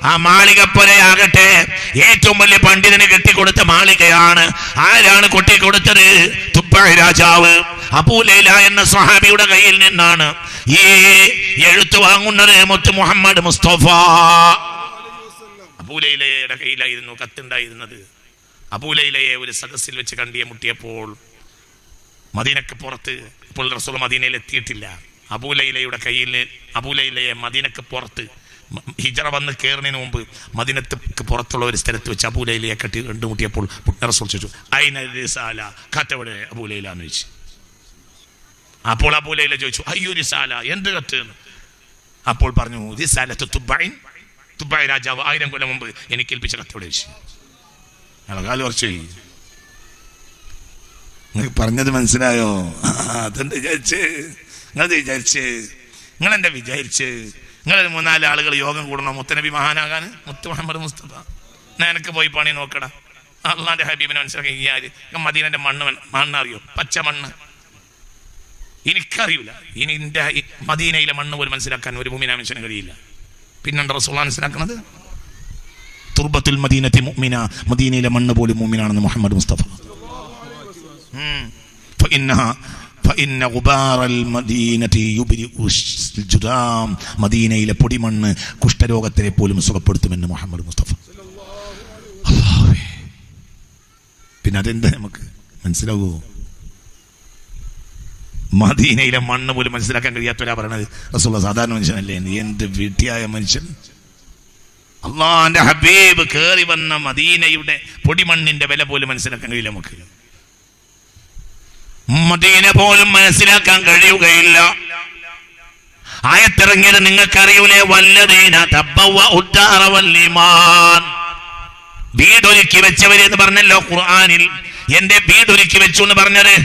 ആ മാളികപ്പുരയാകട്ടെ ഏറ്റവും വലിയ പണ്ഡിതന് കെട്ടിക്കൊടുത്ത മാളികയാണ്. ആരാണ് കൊട്ടിക്കൊടുത്തത്? തുബ്ബഈ രാജാവ് അബൂ ലൈല എന്ന സ്വഹാബിയുടെ കയ്യിൽ നിന്നാണ് ഈ എഴുത്ത് വാങ്ങുന്നത്. മുത്ത് മുഹമ്മദ് മുസ്തഫ അബൂ ലൈലയുടെ കയ്യിലായിരുന്നു കത്തുണ്ടായിരുന്നത്. അബൂ ലൈലയെ ഒരു സദസ്സിൽ വെച്ച് കണ്ടിമുട്ടിയപ്പോൾ മദീനക്ക് പുറത്ത്, ഇപ്പോൾ റസൂൽ മദീനയിൽ എത്തിയിട്ടില്ല, അബൂ ലൈലയുടെ കയ്യിൽ അബൂ ലൈലയെ മദീനക്ക് പുറത്ത് ഹിജറ വന്ന് കയറുന്നതിന് മുമ്പ് മദീനക്ക് പുറത്തുള്ള ഒരു സ്ഥലത്ത് വെച്ച് അബൂ ലൈലയെ കണ്ടുമുട്ടിയപ്പോൾ റസൂൽ ചോദിച്ചു, അയ്ന റിസാല, കത്തെവിടെ അബൂ ലൈല എന്ന് ചോദിച്ചു. അപ്പോൾ അബൂ ലൈല ചോദിച്ചു, അയ്യോ റിസാല, എന്ത് കത്ത്? അപ്പോൾ പറഞ്ഞു, റിസാലത്ത് തുബ്ബഈൻ, തുബ്ബഈ രാജാവ് 1000 കൊല്ലം മുമ്പ് എനിക്ക് ഏൽപ്പിച്ച കത്തോടെ ചോദിച്ചു. കാല് കുറച്ച് നിങ്ങൾക്ക് പറഞ്ഞത് മനസ്സിലായോ? അതെന്താ വിചാരിച്ച്? നിങ്ങളത് വിചാരിച്ച്? നിങ്ങളെന്താ വിചാരിച്ച്? നിങ്ങളൊരു 3-4 ആളുകൾ യോഗം കൂടണം മുത്തനബി മഹാനാകാൻ? മുത്ത് മുഹമ്മദ് മുസ്തഫ നിനക്ക് പോയി പണി നോക്കടാ. അള്ളാന്റെ ഹബീബിനെ മനസ്സിലാക്കി. ഈ ആര് മദീനന്റെ മണ്ണറിയോ? പച്ച മണ്ണ് എനിക്കറിയില്ല. ഇനി എൻ്റെ മദീനയിലെ മണ്ണ് പോലും മനസ്സിലാക്കാൻ ഒരു മുഅ്മിനായ മനുഷ്യന് കഴിയില്ല. പിന്നെന്താ റസൂലുള്ളാഹി മനസ്സിലാക്കുന്നത്? തുർബത്തുൽ മദീനത്തി മുഅ്മിന, മദീനയിലെ മണ്ണ് പോലും മുഅ്മിനാണെന്ന് മുഹമ്മദ് മുസ്തഫ. മദീനയിലെ പൊടിമണ്ണ് കുഷ്ഠരോഗത്തെ പോലും സുഖപ്പെടുത്തുമെന്ന് മുഹമ്മദ് മുസ്തഫ. പിന്നെ അതെന്താ നമുക്ക് മനസ്സിലാവുമോ? മദീനയിലെ മണ്ണ് പോലും മനസ്സിലാക്കാൻ കഴിയാത്തവരാ പറയണത്. റസൂലുള്ളാഹി സാധാരണ മനുഷ്യനല്ലേ? എന്ത് വിഡ്ഢിയായ മനുഷ്യൻ! അള്ളാന്റെ ഹബീബ് കേറി വന്ന മദീനയുടെ പൊടിമണ്ണിന്റെ വില പോലും മനസ്സിലാക്കാൻ കഴിയില്ല നമുക്ക്. മദീന പോലും മനസ്സിലാക്കാൻ കഴിയുകയില്ല. ആയത്തിറങ്ങിയത് നിങ്ങൾക്കറിയൂലേ? വല്ലദീന തബവ്വഉ ദാറ വൽ ഈമാൻ, വീടൊരുക്കി വെച്ചവരെന്ന് പറഞ്ഞല്ലോ ഖുർആനിൽ. എന്റെ വീടൊരുക്കി വെച്ചു എന്ന് പറഞ്ഞത്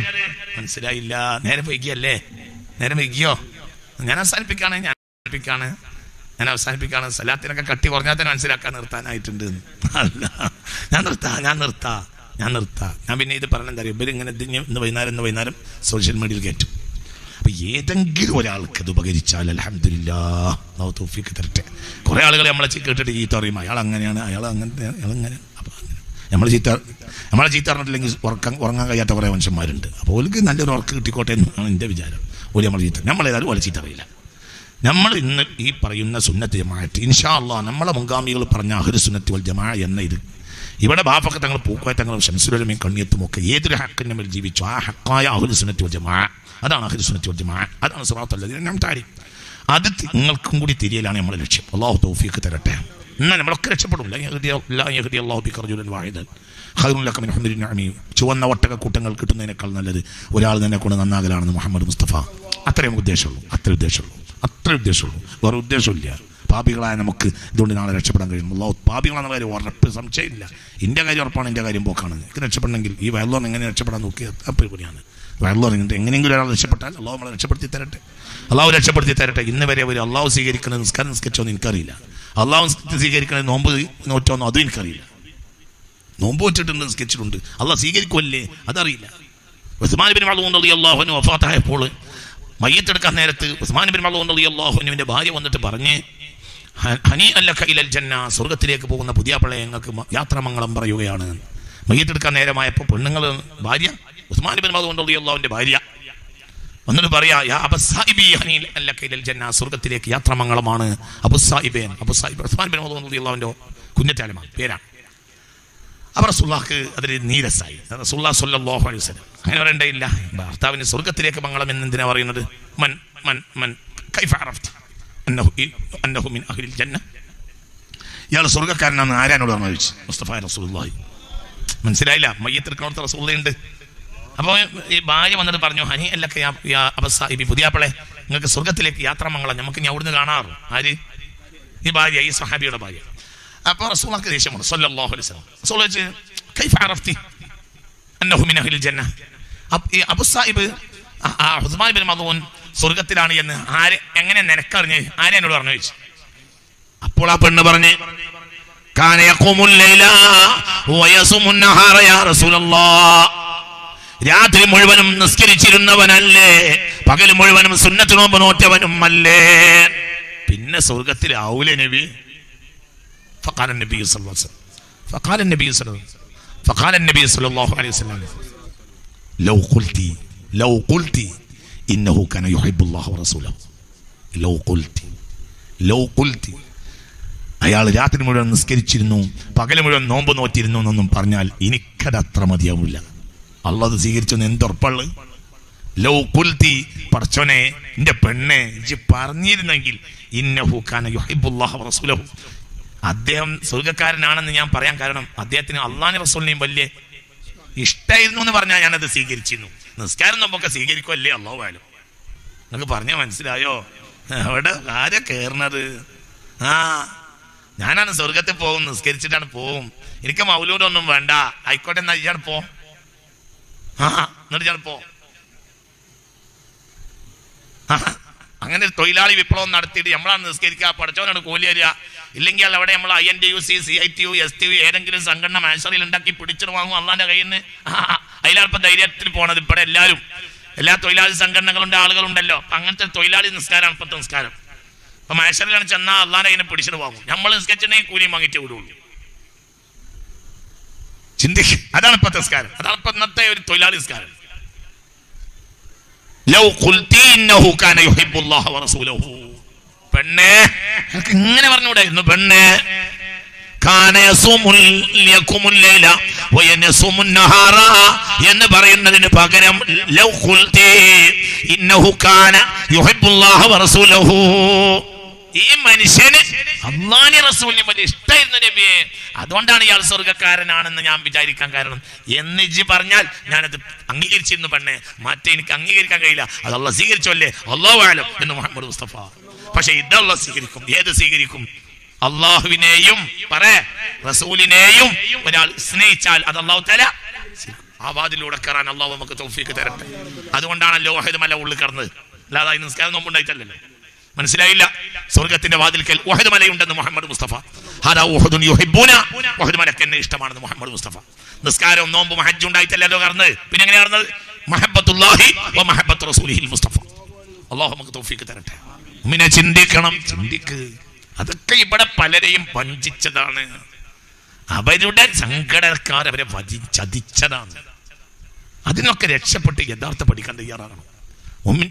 മനസ്സിലായില്ല. നേരെ വൈകിയല്ലേ? നേരെ വൈകിയോ? ഞാൻ അവസാനിപ്പിക്കാണ്. സലാത്തിനൊക്കെ കട്ടി കുറഞ്ഞാൽ തന്നെ മനസ്സിലാക്കാൻ നിർത്താനായിട്ടുണ്ട്. അല്ല, ഞാൻ നിർത്താം. ഞാൻ പിന്നെ ഇത് പറഞ്ഞെന്താ അറിയാം, ഇവരിങ്ങനെ ഇന്ന് വൈകുന്നേരം സോഷ്യൽ മീഡിയയിൽ കയറ്റും. അപ്പൊ ഏതെങ്കിലും ഒരാൾക്ക് അത് ഉപകരിച്ചാൽ അൽഹംദുലില്ലാഹ്, അല്ലാഹു തൗഫീഖ് തരട്ടെ. കുറെ ആളുകൾ നമ്മളെ കേട്ടിട്ട് ചീത്ത പറയും, അയാൾ അങ്ങനെയാണ്, അയാൾ അങ്ങനെ. അപ്പൊ നമ്മളെ ചീത്ത പറഞ്ഞിട്ടില്ലെങ്കിൽ ഉറങ്ങാൻ കഴിയാത്ത കുറേ മനുഷ്യന്മാരുണ്ട്. അപ്പോൾ ഓൾക്ക് നല്ലൊരു ഉറക്ക് കിട്ടിക്കോട്ടെ എന്നാണ് എൻ്റെ വിചാരം. നമ്മളേതായാലും ഓലെ ചീത്ത അറിയില്ല. നമ്മൾ ഇന്ന് ഈ പറയുന്ന സുന്നത്ത് ജമാഅത്ത് ഇൻഷാ അല്ലാഹ് നമ്മളെ മുൻഗാമികൾ പറഞ്ഞ അഹ്ലു സുന്നത്തി വൽ ജമാഅ എന്ന ഇത് ഇവിടെ ബാഫക്ക് തങ്ങൾ പൂക്കോയ തങ്ങളും ശംസുലുലമയും കണ്ണിയത്തും ഒക്കെ ഏതൊരു ഹക്കിൻ്റെ മേൽ ജീവിച്ചു ആ ഹക്കായ അഹ്ലു സുന്നത്തി വൽ ജമാഅ, അതാണ് അഹ്ലു സുന്നത്തി വൽ ജമാഅ, അതാണ് സിറാത്തുൽ ലദീന അൻഅംത അലൈഹിം. അത് നിങ്ങൾക്കും കൂടി തിരിയലാണ് നമ്മുടെ ലക്ഷ്യം. അല്ലാഹു തൗഫീഖ് തരട്ടെ. എന്നാൽ നമ്മളൊക്കെ രക്ഷപ്പെടും. ചുവന്ന ഒട്ടകക്കൂട്ടങ്ങൾ കിട്ടുന്നതിനേക്കാൾ നല്ലത് ഒരാൾ തന്നെ കൊണ്ട് നന്നാകലാണെന്ന് മുഹമ്മദ് മുസ്തഫ. അത്രയും ഉദ്ദേശമുള്ളൂ. വേറെ ഉദ്ദേശമില്ല. പാപികളായ നമുക്ക് ഇതുകൊണ്ട് നാളെ രക്ഷപ്പെടാൻ കഴിയും. പാപികളാണെന്ന കാര്യം ഉറപ്പ്, സംശയമില്ല. എൻ്റെ കാര്യം ഉറപ്പാണ്, എൻ്റെ കാര്യം പോക്കാണ്. എനിക്ക് രക്ഷപ്പെടണമെങ്കിൽ ഈ വയലോൺ എങ്ങനെ രക്ഷപ്പെടാൻ നോക്കിയാൽ പരിപാടിയാണ്. വയലോൺ എങ്ങനെയെങ്കിലും ഒരാൾ രക്ഷപ്പെട്ടാൽ അള്ളാഹു നമ്മളെ രക്ഷപ്പെടുത്തി തരട്ടെ. ഇന്ന് വരെ ഒരു അള്ളാഹു സ്വീകരിക്കുന്ന നിസ്കാരം നിസ്കരിച്ചോന്ന് എനിക്കറിയില്ല. അള്ളാഹു സ്വീകരിക്കുന്നത് നോമ്പ് നോറ്റോന്നോ അതും എനിക്കറിയില്ല. നോമ്പ് വെച്ചിട്ടുണ്ട്, നിസ്കരിച്ചിട്ടുണ്ട്. അള്ളാഹ് സ്വീകരിക്കുമല്ലേ അതറിയില്ല. ഉസ്മാൻ ബിൻ മഅ്ഊൻ റളിയല്ലാഹു അൻഹു വഫാത്തായപ്പോൾ മയ്യിത്തെടുക്കാൻ നേരത്ത് ഉസ്മാൻ ബിൻ മഅ്ഊൻ റളിയല്ലാഹു അൻഹുവിന്റെ ഭാര്യ വന്നിട്ട് പറഞ്ഞ്, ഹനീഅൻ ലക ഇലൽ ജന്ന, സ്വർഗ്ഗത്തിലേക്ക് പോകുന്ന പുതിയ പിള്ളയെ ഞങ്ങൾക്ക് യാത്രാമംഗളം പറയുകയാണ്. മയ്യിത്തെടുക്കാൻ നേരമായപ്പോൾ പെണ്ണുങ്ങൾ ഭാര്യ ഉസ്മാൻ ബിൻ മഅ്ഊൻ റളിയല്ലാഹുവിന്റെ ഭാര്യ വന്നിട്ട് പറയാ, യാ അബുസ്സായിബി ഹനീഅൻ ലക ഇലൽ ജന്ന, സ്വർഗ്ഗത്തിലേക്ക് യാത്രാമംഗളമാണ്. ഉസ്മാൻ ബിൻ മഅ്ഊൻ റളിയല്ലാഹുവിന്റെ കുഞ്ഞത്താലമാണ് പേരാണ്. അപ്പോൾ റസൂലുള്ളാഹിക്ക് അതിൽ നീരസായി. റസൂലുള്ളാഹി സ്വല്ലല്ലാഹു അലൈഹി വസല്ലം അങ്ങനെ പറയണ്ടേയില്ല, ഭർത്താവിന് സ്വർഗത്തിലേക്ക് മംഗളം എന്തിനാ പറയുന്നത്? മൻ മൻ മൻ കൈഫ അറഫ്തി അന്നഹു മിൻ അഹ്ലിൽ ജന്ന, ഇയാൾ സ്വർഗ്ഗക്കാരനാണെന്ന് ആരാനോട് പറഞ്ഞു ചോദിച്ചു. മുസ്തഫ റസൂലുള്ളാഹി. മനസ്സിലായില്ല? മയ്യത്തെടുക്കണോടത്ത് റസൂലുള്ളാഹിയുണ്ട്. അപ്പോൾ ഈ ഭാര്യ വന്നിട്ട് പറഞ്ഞു, ഹനി അല്ലൊക്കെ അബസ്സായിബി, പുതിയാപ്പിളെ നിങ്ങൾക്ക് സ്വർഗത്തിലേക്ക് യാത്രാമംഗളം നമുക്ക് ഞാൻ അവിടുന്ന് കാണാറ്. ആര്? ഈ ഭാര്യ, ഈ സ്വഹാബിയുടെ ഭാര്യ. അപ്പോൾ റസൂലുള്ളാഹിക്ക് ദേഷ്യമാണ് സ്വല്ലല്ലാഹു അലൈഹി വസല്ലം. റസൂൽ ചോദിച്ചു, കൈഫ അറഫ്തി അന്നഹു മിൻ അഹ്ലിൽ ജന്ന, ഈ അബുസ്സായിബ് ഉസ്മാൻ ബിൻ മദ്ഊൻ സ്വർഗത്തിലാണ് എന്ന് എങ്ങനെ നിനക്കറിഞ്ഞ്? ആരെന്നോട് പറഞ്ഞു ചോദിച്ചു. അപ്പോൾ ആ പെണ്ണ് പറഞ്ഞ്, കാന യഖൂമുൽ ലൈല വയസുമുൻ നഹാറ യാ റസൂലല്ലാഹ്, രാത്രി മുഴുവനും നിസ്കരിച്ചിരുന്നവനല്ലേ, പകൽ മുഴുവനും സുന്നത്ത് നോമ്പ് നോറ്റവനും അല്ലേ, പിന്നെ സ്വർഗത്തിൽ ആവൂലേ നബി? فقال النبي صلى الله عليه وسلم فقال النبي صلى الله عليه وسلم لو قلت إنه كان يحب الله ورسوله لو قلت അയാൾ രാത്രി മുഴുവൻ നിസ്കരിച്ചിരുന്നു, പകൽ മുഴുവൻ നോമ്പ് നോറ്റിരുന്നു എന്നൊന്നും പറഞ്ഞാൽ എനിക്കത് അത്ര മതിയാവില്ല. അള്ളാഹ് അത് സ്വീകരിച്ചെന്ന് എന്തുറപ്പുള്ളു? ലൗ ഖുൽതി, പടച്ചോനെ എൻ്റെ പെണ്ണെ ഇജ്ജ് പറഞ്ഞിരുന്നെങ്കിൽ ഇന്നഹു കാന യുഹിബ്ബുല്ലാഹ വറസൂലഹു, അദ്ദേഹം സ്വർഗ്ഗക്കാരനാണെന്ന് ഞാൻ പറയാൻ കാരണം അദ്ദേഹത്തിന് അള്ളാഹുവിനെയും റസൂലിനെയും വലിയ ഇഷ്ടമായിരുന്നു എന്ന് പറഞ്ഞാൽ ഞാനത് സ്വീകരിച്ചിരുന്നു. നിസ്കാരം നമ്മൊക്കെ സ്വീകരിക്കുമല്ലേ അള്ളാഹു ആയാലും. നിങ്ങൾക്ക് പറഞ്ഞാൽ മനസ്സിലായോ? അവിടെ ആരെ കയറുന്നത്? ഞാനാണ് സ്വർഗത്തിൽ പോകും, നിസ്കരിച്ചിട്ടാണ് പോവും, എനിക്ക് മൗലൂദൊന്നും വേണ്ട, ആയിക്കോട്ടെ എന്നാ ഇയാൾ പോ, എന്നിട്ട് ഇയാൾ പോ. അങ്ങനെ തൊഴിലാളി വിപ്ലവം നടത്തിയിട്ട് നമ്മളാണ് നിസ്കരിക്കുക, പഠിച്ചവനാണ് കൂലി തരിക. ഇല്ലെങ്കിൽ അവിടെ നമ്മൾ INTUC CITU STU ഏതെങ്കിലും സംഘടന മാഷറിൽ ഉണ്ടാക്കി പിടിച്ചിട്ട് വാങ്ങും അള്ളാന്റെ കയ്യിൽ നിന്ന്. അതിലാണിപ്പം ധൈര്യത്തിൽ പോണത്. ഇവിടെ എല്ലാ തൊഴിലാളി സംഘടനകളുണ്ട്, ആളുകളുണ്ടല്ലോ. അങ്ങനത്തെ തൊഴിലാളി നിസ്കാരമാണ് ഇപ്പോഴത്തെ നിസ്കാരം. അപ്പൊ മാഷറിലാണ് ചെന്നാൽ അള്ളാന്റെ കയ്യിൽ പിടിച്ചിട്ട് വാങ്ങും. നമ്മൾ നിസ്കരിച്ചിട്ടുണ്ടെങ്കിൽ കൂലിയും വാങ്ങിയിട്ട് വിടുള്ളൂ. ചിന്തിക്കും. അതാണ് ഇപ്പോഴത്തെ നിസ്കാരം, അതാണ് ഇപ്പൊ ഇന്നത്തെ ഒരു തൊഴിലാളി നിസ്കാരം. പെണ്ണേ ഇങ്ങനെ പറഞ്ഞുകൂടായിരുന്നു? പെണ്ണേ എന്ന് പറയുന്നതിന് പകരം ഈ മനുഷ്യന് അല്ലാഹുവിനെ റസൂലിനെ വലിയ ഇഷ്ടമായിരുന്നു നബിയെ, അതുകൊണ്ടാണ് ഇയാൾ സ്വർഗ്ഗക്കാരനാണെന്ന് ഞാൻ വിചാരിക്കാൻ കാരണം എന്ന് ഇജ്ജ് പറഞ്ഞാൽ ഞാനത് അംഗീകരിച്ചിരുന്നു. പെണ്ണെ മറ്റേ എനിക്ക് അംഗീകരിക്കാൻ കഴിയില്ല, അത് അള്ളാഹ് സ്വീകരിച്ചല്ലേ, അല്ലാഹു അഅലം എന്ന് മുഹമ്മദ് മുസ്തഫ. പക്ഷെ ഇത് അള്ളാഹ് സ്വീകരിക്കും. ഏത് സ്വീകരിക്കും? അള്ളാഹുവിനെയും റസൂലിനെയും ഒരാൾ സ്നേഹിച്ചാൽ അത് അള്ളാഹു തആല ആ വാതിലൂടെ കയറാൻ അള്ളാഹു നമുക്ക് തൗഫീഖ് തരട്ടെ. അതുകൊണ്ടാണല്ലോ ഉഹദ് മല ഉള്ളിൽ കടന്നത്, അല്ലാതെ നിസ്കാരം നോമ്പുണ്ടായിട്ടല്ലല്ലോ. മനസ്സിലായില്ല? സ്വർഗത്തിന്റെ വാതിൽക്കൽ ഉഹദ് മലയുണ്ടെന്ന് മുഹമ്മദ് മുസ്തഫ. ഹാദാ ഉഹദുൻ യുഹിബ്ബുന, ഉഹദ് മലക്ക് എന്നെ ഇഷ്ടമാണെന്ന് മുഹമ്മദ് മുസ്തഫ. നിസ്കാരവും നോമ്പും ഹജ്ജും ഉണ്ടായിട്ടല്ലല്ലോ കടന്നത്, പിന്നെ എങ്ങനെയാ കടന്നത്? മഹബ്ബത്തുല്ലാഹി വ മഹബ്ബത്തു റസൂലിഹിൽ മുസ്തഫ. അല്ലാഹു നമുക്ക് തൗഫീഖ് തരട്ടെ. മുഅ്മിനെ ചിന്തിക്കണം, ചിന്തിക്ക്. അതൊക്കെ ഇവിടെ പലരെയും വഞ്ചിച്ചതാണ്, അവരുടെ സംഘടനക്കാർ അവരെ ചതിച്ചതാണ്. അതിനൊക്കെ രക്ഷപ്പെട്ട് യഥാർത്ഥ പഠിക്കാൻ തയ്യാറാകണം.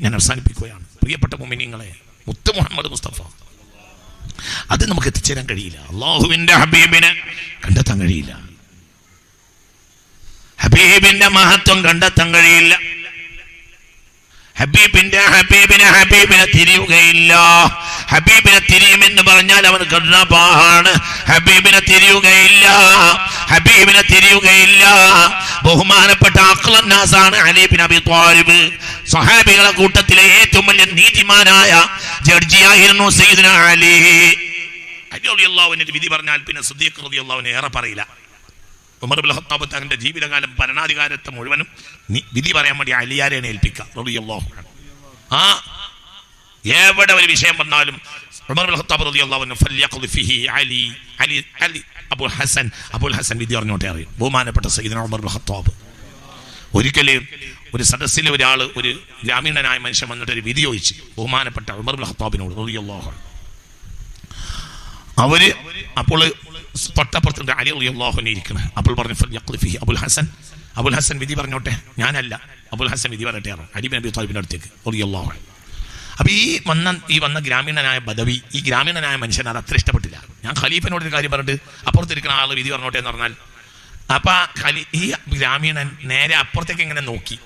ഞാൻ അവസാനിപ്പിക്കുകയാണ്. പ്രിയപ്പെട്ട മുഅ്മിനീങ്ങളെ, മുത്ത് മുഹമ്മദ് മുസ്തഫ അത് നമുക്ക് എത്തിച്ചേരാൻ കഴിയില്ല. അള്ളാഹുവിന്റെ ഹബീബിനെ കണ്ടെത്താൻ കഴിയില്ല, ഹബീബിന്റെ മഹത്വം കണ്ടെത്താൻ കഴിയില്ല. ഹബീബിനെ തിരിയുകയില്ല. ഹബീബിനെ തിരിയുമെന്ന് പറഞ്ഞാൽ അവൻ കർണപാണ്. ഹബീബിനെ തിരിയുകയില്ല. ബഹുമാനപ്പെട്ട അഖ്ലന്നാസാണ് അലി ബിൻ അബി ത്വാലിബ്. സ്വഹാബികളുടെ കൂട്ടത്തിലെ ഏറ്റവും വലിയ നീതിമാനായ ജഡ്ജിയായിരുന്നു സയ്യിദുനാ അലി റളിയല്ലാഹു അൻഹു. വിധി പറഞ്ഞാൽ പിന്നെ സിദ്ദീഖ് റളിയല്ലാഹു അൻഹു ഏറെ പറയില്ല. ഉമർ ഇബ്നു ഖത്താബ് തന്റെ ജീവിതകാലം ഭരണാധികാരത്തെ മുഴുവനും വിധി പറയാൻ വേണ്ടി അലിയാരെയാണ് ഏൽപ്പിക്കുക റളിയല്ലാഹു അൻഹു. എവിടെ ഒരു വിഷയം വന്നാലും ഉമർ ഇബ്നു ഖത്താബ് റളിയല്ലാഹു അൻഹു ഫൽയഖ്ദി ഫീഹി അലി അബുൽ ഹസൻ വിധി പറഞ്ഞോട്ടെ അറിയും. ബഹുമാനപ്പെട്ട സയ്യിദുനാ ഉമർ ഇബ്നു ഖത്താബ് ഒരിക്കലും ഒരു സദസ്സിലെ ഒരു ഗ്രാമീണനായ മനുഷ്യൻ വന്നിട്ട് ഒരു വിധി ചോദിച്ചു ബഹുമാനപ്പെട്ട ഉമർ ഇബ്നു ഖത്താബിനോട് റളിയല്ലാഹു അൻഹു. അവര് അപ്പോൾ തൊട്ടപ്പുറത്തുണ്ട് അലി റളിയല്ലാഹു അൻഹു ഇരിക്കുന്നത്. അപ്പോൾ പറഞ്ഞു ഫൽയഖ്ദി ഫീഹി അബുൽ ഹസൻ വിധി പറഞ്ഞോട്ടെ. ഞാനല്ല, അബുൽ ഹസൻ വിധി പറയട്ടെ അലി ബിൻ അബി ത്വാലിബിന്റെ അടുത്തേക്ക് റളിയല്ലാഹു അൻഹു. അപ്പൊ ഈ വന്ന ഗ്രാമീണനായ ബദവി, ഈ ഗ്രാമീണനായ മനുഷ്യൻ അത് അത്ര ഇഷ്ടപ്പെട്ടില്ല. ഞാൻ ഖലീഫിനോട് ഒരു കാര്യം പറഞ്ഞിട്ട് അപ്പുറത്തിരിക്കുന്ന ആൾ വിധി പറഞ്ഞോട്ടെ എന്ന് പറഞ്ഞാൽ അപ്പൊ ഈ ഗ്രാമീണൻ നേരെ അപ്പുറത്തേക്ക് ഇങ്ങനെ നോക്കി.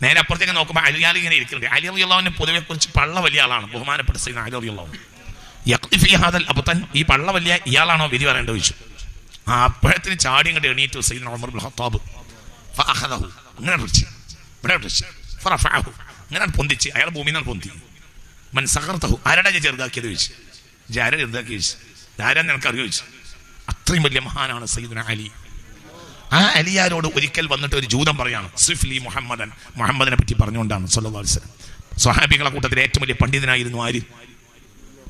നേരെ അപ്പുറത്തേക്ക് നോക്കുമ്പോൾ അലിയാൽ ഇങ്ങനെ ഇരിക്കുന്നുണ്ട്. അലി റളിയല്ലാഹുവിനെ പൊതുവെ കുറിച്ച് പള്ള വലിയ ആളാണ്, ബഹുമാനപ്പെട്ട സയ്യിദ് അലി റളിയല്ലാഹു. ഈ പള്ള വലിയ ഇയാളാണോ വിധി പറയേണ്ടത് ചോദിച്ചു. അപ്പോഴത്തിന് ചാടി ഇങ്ങോട്ട് എണീറ്റു സയ്യിദ്ന ഉമർ ഇബ്നുൽ ഖത്താബ്. ഫഅഖദഹു, ഇങ്ങനെ പിടിച്ച്, ഇവിടെ പിടിച്ച്, ഫറഫഅഹു, ഇങ്ങനെ പൊന്തിച്ച്, അയാൾ ഭൂമിയിൽ നിന്ന് പൊന്തി. മൻ സഖർതഹു, ആരാടാ ചെറുതാക്കിയത് ചോദിച്ചു. ആരാ ചെറുതാക്കി ചോദിച്ചു. ആരാന്ന് എനിക്കറിയോ ചോദിച്ചു. അത്രയും വലിയ മഹാനാണ് സയ്യിദ്ന അലി. ആ അലിയാരോട് ഒരിക്കൽ വന്നിട്ട് ഒരു ജൂതൻ പറയാണ്, സിഫ്ലി മുഹമ്മദൻ, മുഹമ്മദിനെ പറ്റി പറഞ്ഞുകൊണ്ടാണ് സല്ലല്ലാഹു അലൈഹി വസല്ലം. സ്വഹാബികളെ കൂട്ടത്തിൽ ഏറ്റവും വലിയ പണ്ഡിതനായിരുന്നു ആര്?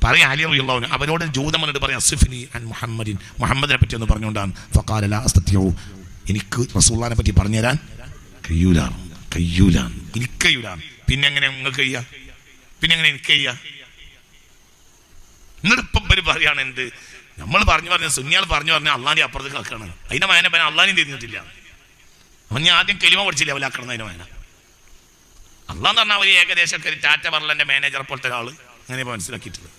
പറയാം അലി റളിയല്ലാഹു. അവരോട് ജൂതൻ വന്നിട്ട് പറയാം, സിഫ്ലി അൻ മുഹമ്മദിൻ, മുഹമ്മദിനെ പറ്റി എന്ന് പറഞ്ഞുകൊണ്ടാണ്. ഫഖാല ലാ അസ്തതിഉ, എനിക്ക് റസൂലുള്ളാഹിനെ പറ്റി പറഞ്ഞുതരാൻ കഴിയൂല, എനിക്ക് കഴിയൂല. പിന്നെ എങ്ങനെ നിങ്ങൾക്ക് കഴിയാ? പിന്നെ എങ്ങനെ എനിക്ക് കഴിയാ? എന്നിട്ടിപ്പം പറയാണ് എന്ത്? നമ്മൾ പറഞ്ഞു സുന്നിയാൾ പറഞ്ഞു അള്ളാന്റെ അപ്പുറത്തേക്ക് ആക്കാണ്. അതിന്റെ മകനെ പന അള്ളാനും തിരിഞ്ഞിട്ടില്ല. അവൻ ഞാൻ ആദ്യം കെലിമ പഠിച്ചില്ല അവലാക്കണം. അതിന്റെ മകന അള്ളാന്ന് പറഞ്ഞാൽ അവർ ഏകദേശം ടാറ്റ പറലന്റെ മാനേജർ പോലത്തെ ഒരാള് അങ്ങനെ മനസ്സിലാക്കിയിട്ടുള്ളത്.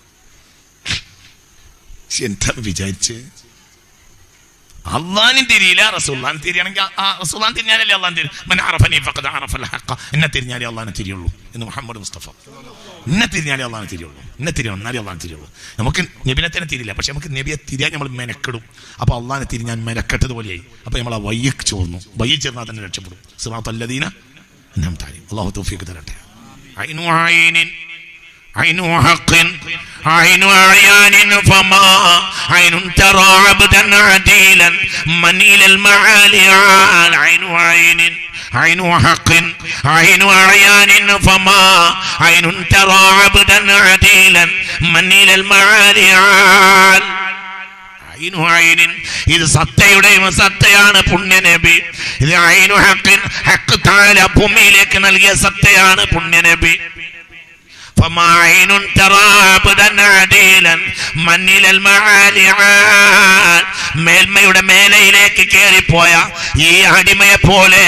എന്താ വിചാരിച്ച്? അള്ളാനും തിരിയില്ല, റസൂലുള്ളാൻ തിരിയാണെങ്കിൽ റസൂലുള്ളാൻ തിരിഞ്ഞാലല്ലേ അള്ളാൻ തിരി. എന്നെ തിരിഞ്ഞാലേ അള്ളാനെ തിരിയുള്ളൂ എന്ന് മുഹമ്മദ് മുസ്തഫ. എന്നെ തിരിഞ്ഞാലേ അള്ളാനെ തിരിയുള്ളൂ, എന്നെ തിരിയണം എന്നാലേ അള്ളാനെ തിരിയുള്ളൂ. നമുക്ക് നബിനെ തന്നെ തിരിയില്ല, പക്ഷെ നമുക്ക് നബിയെ തിരിയാൻ നമ്മൾ മെനക്കെടും. അപ്പൊ അള്ളാനെ തിരിഞ്ഞാൻ മെനക്കെട്ടതുപോലെയായി. അപ്പൊ നമ്മൾ ആ വയ്യക്ക് ചോർന്നു. വയ്യ ചേർന്നാൽ തന്നെ രക്ഷപ്പെടും. സിറാത്തല്ലദീന അൻഅംത അലൈഹിം. അല്ലാഹു തൗഫീഖ് തരട്ടെ. عين حق عين عيان فما عين ترى عبدا عديلا من إلى المعالي عال. عين حق عين عيان فما عين ترى عبدا عديلا من إلى المعالي عال. ഇത് സത്തയുടെയും സത്തയാണ് പുണ്യനബി. ഇത് ഐനു ഹഖിൻ, ഹഖ് തആല ഭൂമിയിലേക്ക് നൽകിയ സത്തയാണ് പുണ്യനബി. മേൽമയുടെ മേലയിലേക്ക് കയറിപ്പോയ ഈ അടിമയെ പോലെ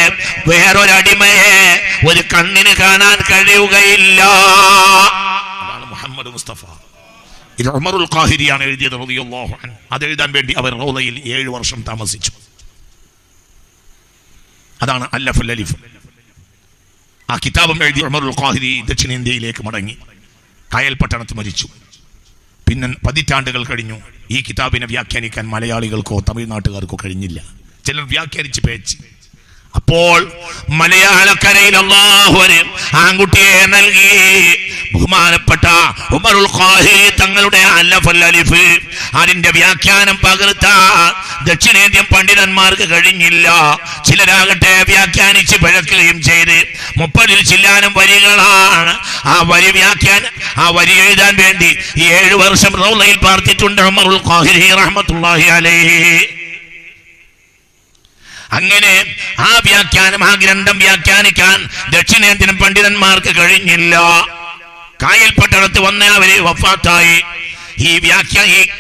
വേറൊരടിമയെ ഒരു കണ്ണിന് കാണാൻ കഴിയുകയില്ല. അതാണ് മുഹമ്മദ് മുസ്തഫ. ഇത് ഉമറുൽ ഖാഹിരിയാണ് എഴുതിയത് റളിയല്ലാഹു അൻഹു. അത് എഴുതാൻ വേണ്ടി അവർ റൗളയിൽ 7 വർഷം താമസിച്ചു. അതാണ് അല്ലഫുൽ അലിഫ്. ആ കിതാബും എഴുതി ഉമറുൽ ഖാഹിരി ദക്ഷിണേന്ത്യയിലേക്ക് മടങ്ങി. കായൽ പട്ടണത്ത് മരിച്ചു. പിന്നെ 10 പതിറ്റാണ്ടുകൾ കഴിഞ്ഞു. ഈ കിതാബിനെ വ്യാഖ്യാനിക്കാൻ മലയാളികൾക്കോ തമിഴ്നാട്ടുകാർക്കോ കഴിഞ്ഞില്ല. ചിലർ വ്യാഖ്യാനിച്ച് പേച്ച്. അപ്പോൾ മലയാളക്കരയിൽ അല്ലാഹു ആൺകുട്ടിയെ നൽകി. ബഹുമാനപ്പെട്ട ഉമറുൽ ഖാഹിരി തങ്ങളുടെ അല്ലഫുൽ അലിഫ്, അതിന്റെ വ്യാഖ്യാനം പകർത്താൻ ദക്ഷിണേന്ത്യൻ പണ്ഡിതന്മാർക്ക് കഴിഞ്ഞില്ല. ചിലരാകട്ടെ വ്യാഖ്യാനിച്ച് പിഴക്കുകയും ചെയ്ത് 30-ൽ ചില്ലാനും വരികളാണ്. ആ വരി എഴുതാൻ വേണ്ടി 7 വർഷം റൗളയിൽ പാർത്തിട്ടുണ്ട് ഉമറുൽ ഖാഹിരി റഹ്മത്തുള്ളാഹി അലൈഹി. അങ്ങനെ ആ ഗ്രന്ഥം വ്യാഖ്യാനിക്കാൻ ദക്ഷിണേന്ത്യൻ പണ്ഡിതന്മാർക്ക് കഴിഞ്ഞില്ല. കായൽ പട്ടണത്ത് വന്ന അവര് വഫാത്തായി. ഈ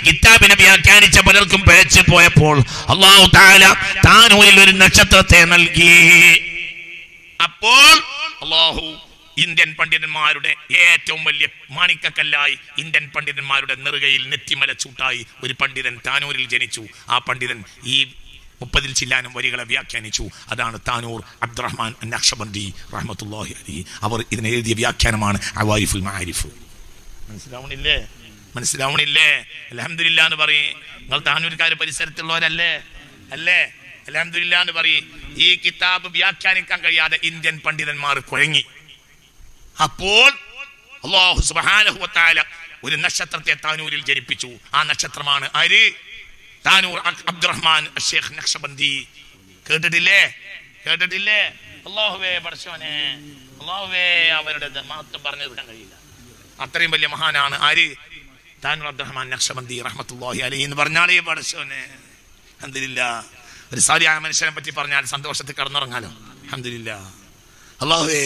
കിതാബിനെ വ്യാഖ്യാനിച്ച പലർക്കും പിഴച്ചു പോയപ്പോൾ അല്ലാഹു തആല താനൂരിൽ ഒരു നക്ഷത്രത്തെ നൽകി. അപ്പോൾ അല്ലാഹു ഇന്ത്യൻ പണ്ഡിതന്മാരുടെ ഏറ്റവും വലിയ മാണിക്കക്കല്ലായി, ഇന്ത്യൻ പണ്ഡിതന്മാരുടെ നെറുകയിൽ നെറ്റിമല ചൂട്ടായി ഒരു പണ്ഡിതൻ താനൂരിൽ ജനിച്ചു. ആ പണ്ഡിതൻ ഈ 30-ൽ ചില്ലാനും വരികളെ വ്യാഖ്യാനിച്ചു. അതാണ് താനൂർ അബ്ദുറഹ്മാൻ നഖ്ശബന്ദി റഹ്മത്തുള്ളാഹി അലൈഹി. അവർ ഇതിനെ എഴുതിയ വ്യാഖ്യാനമാണ് അവാരിഫുൽ മആരിഫ്. മനസ്സിലാവണില്ലേ? അൽഹംദുലില്ലാ എന്ന് പറയും. നിങ്ങൾ താനൂർക്കാർ പരിസരത്തുള്ളവരല്ലേ? അല്ലേ? അൽഹംദുലില്ലാ എന്ന് പറയും. ഈ കിതാബ് വ്യാഖ്യാനിക്കാൻ കഴിയാതെ ഇന്ത്യൻ പണ്ഡിതന്മാർ കുഴങ്ങി. അപ്പോൾ അല്ലാഹു സുബ്ഹാനഹു വ തആല ഒരു നക്ഷത്രത്തെ താനൂരിൽ ജനിപ്പിച്ചു. ആ നക്ഷത്രമാണ് ആര്? താനൂർ അബ്ദുറഹ്മാൻ ഷേഖ് നഖ്ശബന്ദി. കേട്ടിട്ടില്ലേ? അല്ലാഹുവേ പടച്ചോനെ, അല്ലാഹുവേ അവരുടെ മഹത്വം പറഞ്ഞു തീർക്കാൻ കഴിയില്ല. അത്രയും വലിയ മഹാനാണ് ആര്? താനൂർ അബ്ദുറഹ്മാൻ നഖ്ശബന്ദി റഹ്മത്തുള്ളാഹി അലൈഹി എന്ന് പറഞ്ഞാലേ പടച്ചോനെ അൽഹംദുലില്ലാ. ഒരു സാലിഹായ മനുഷ്യനെ പറ്റി പറഞ്ഞാൽ സന്തോഷത്തിൽ കടന്നുറങ്ങാലോ. അൽഹംദുലില്ലാ. അല്ലാഹുവേ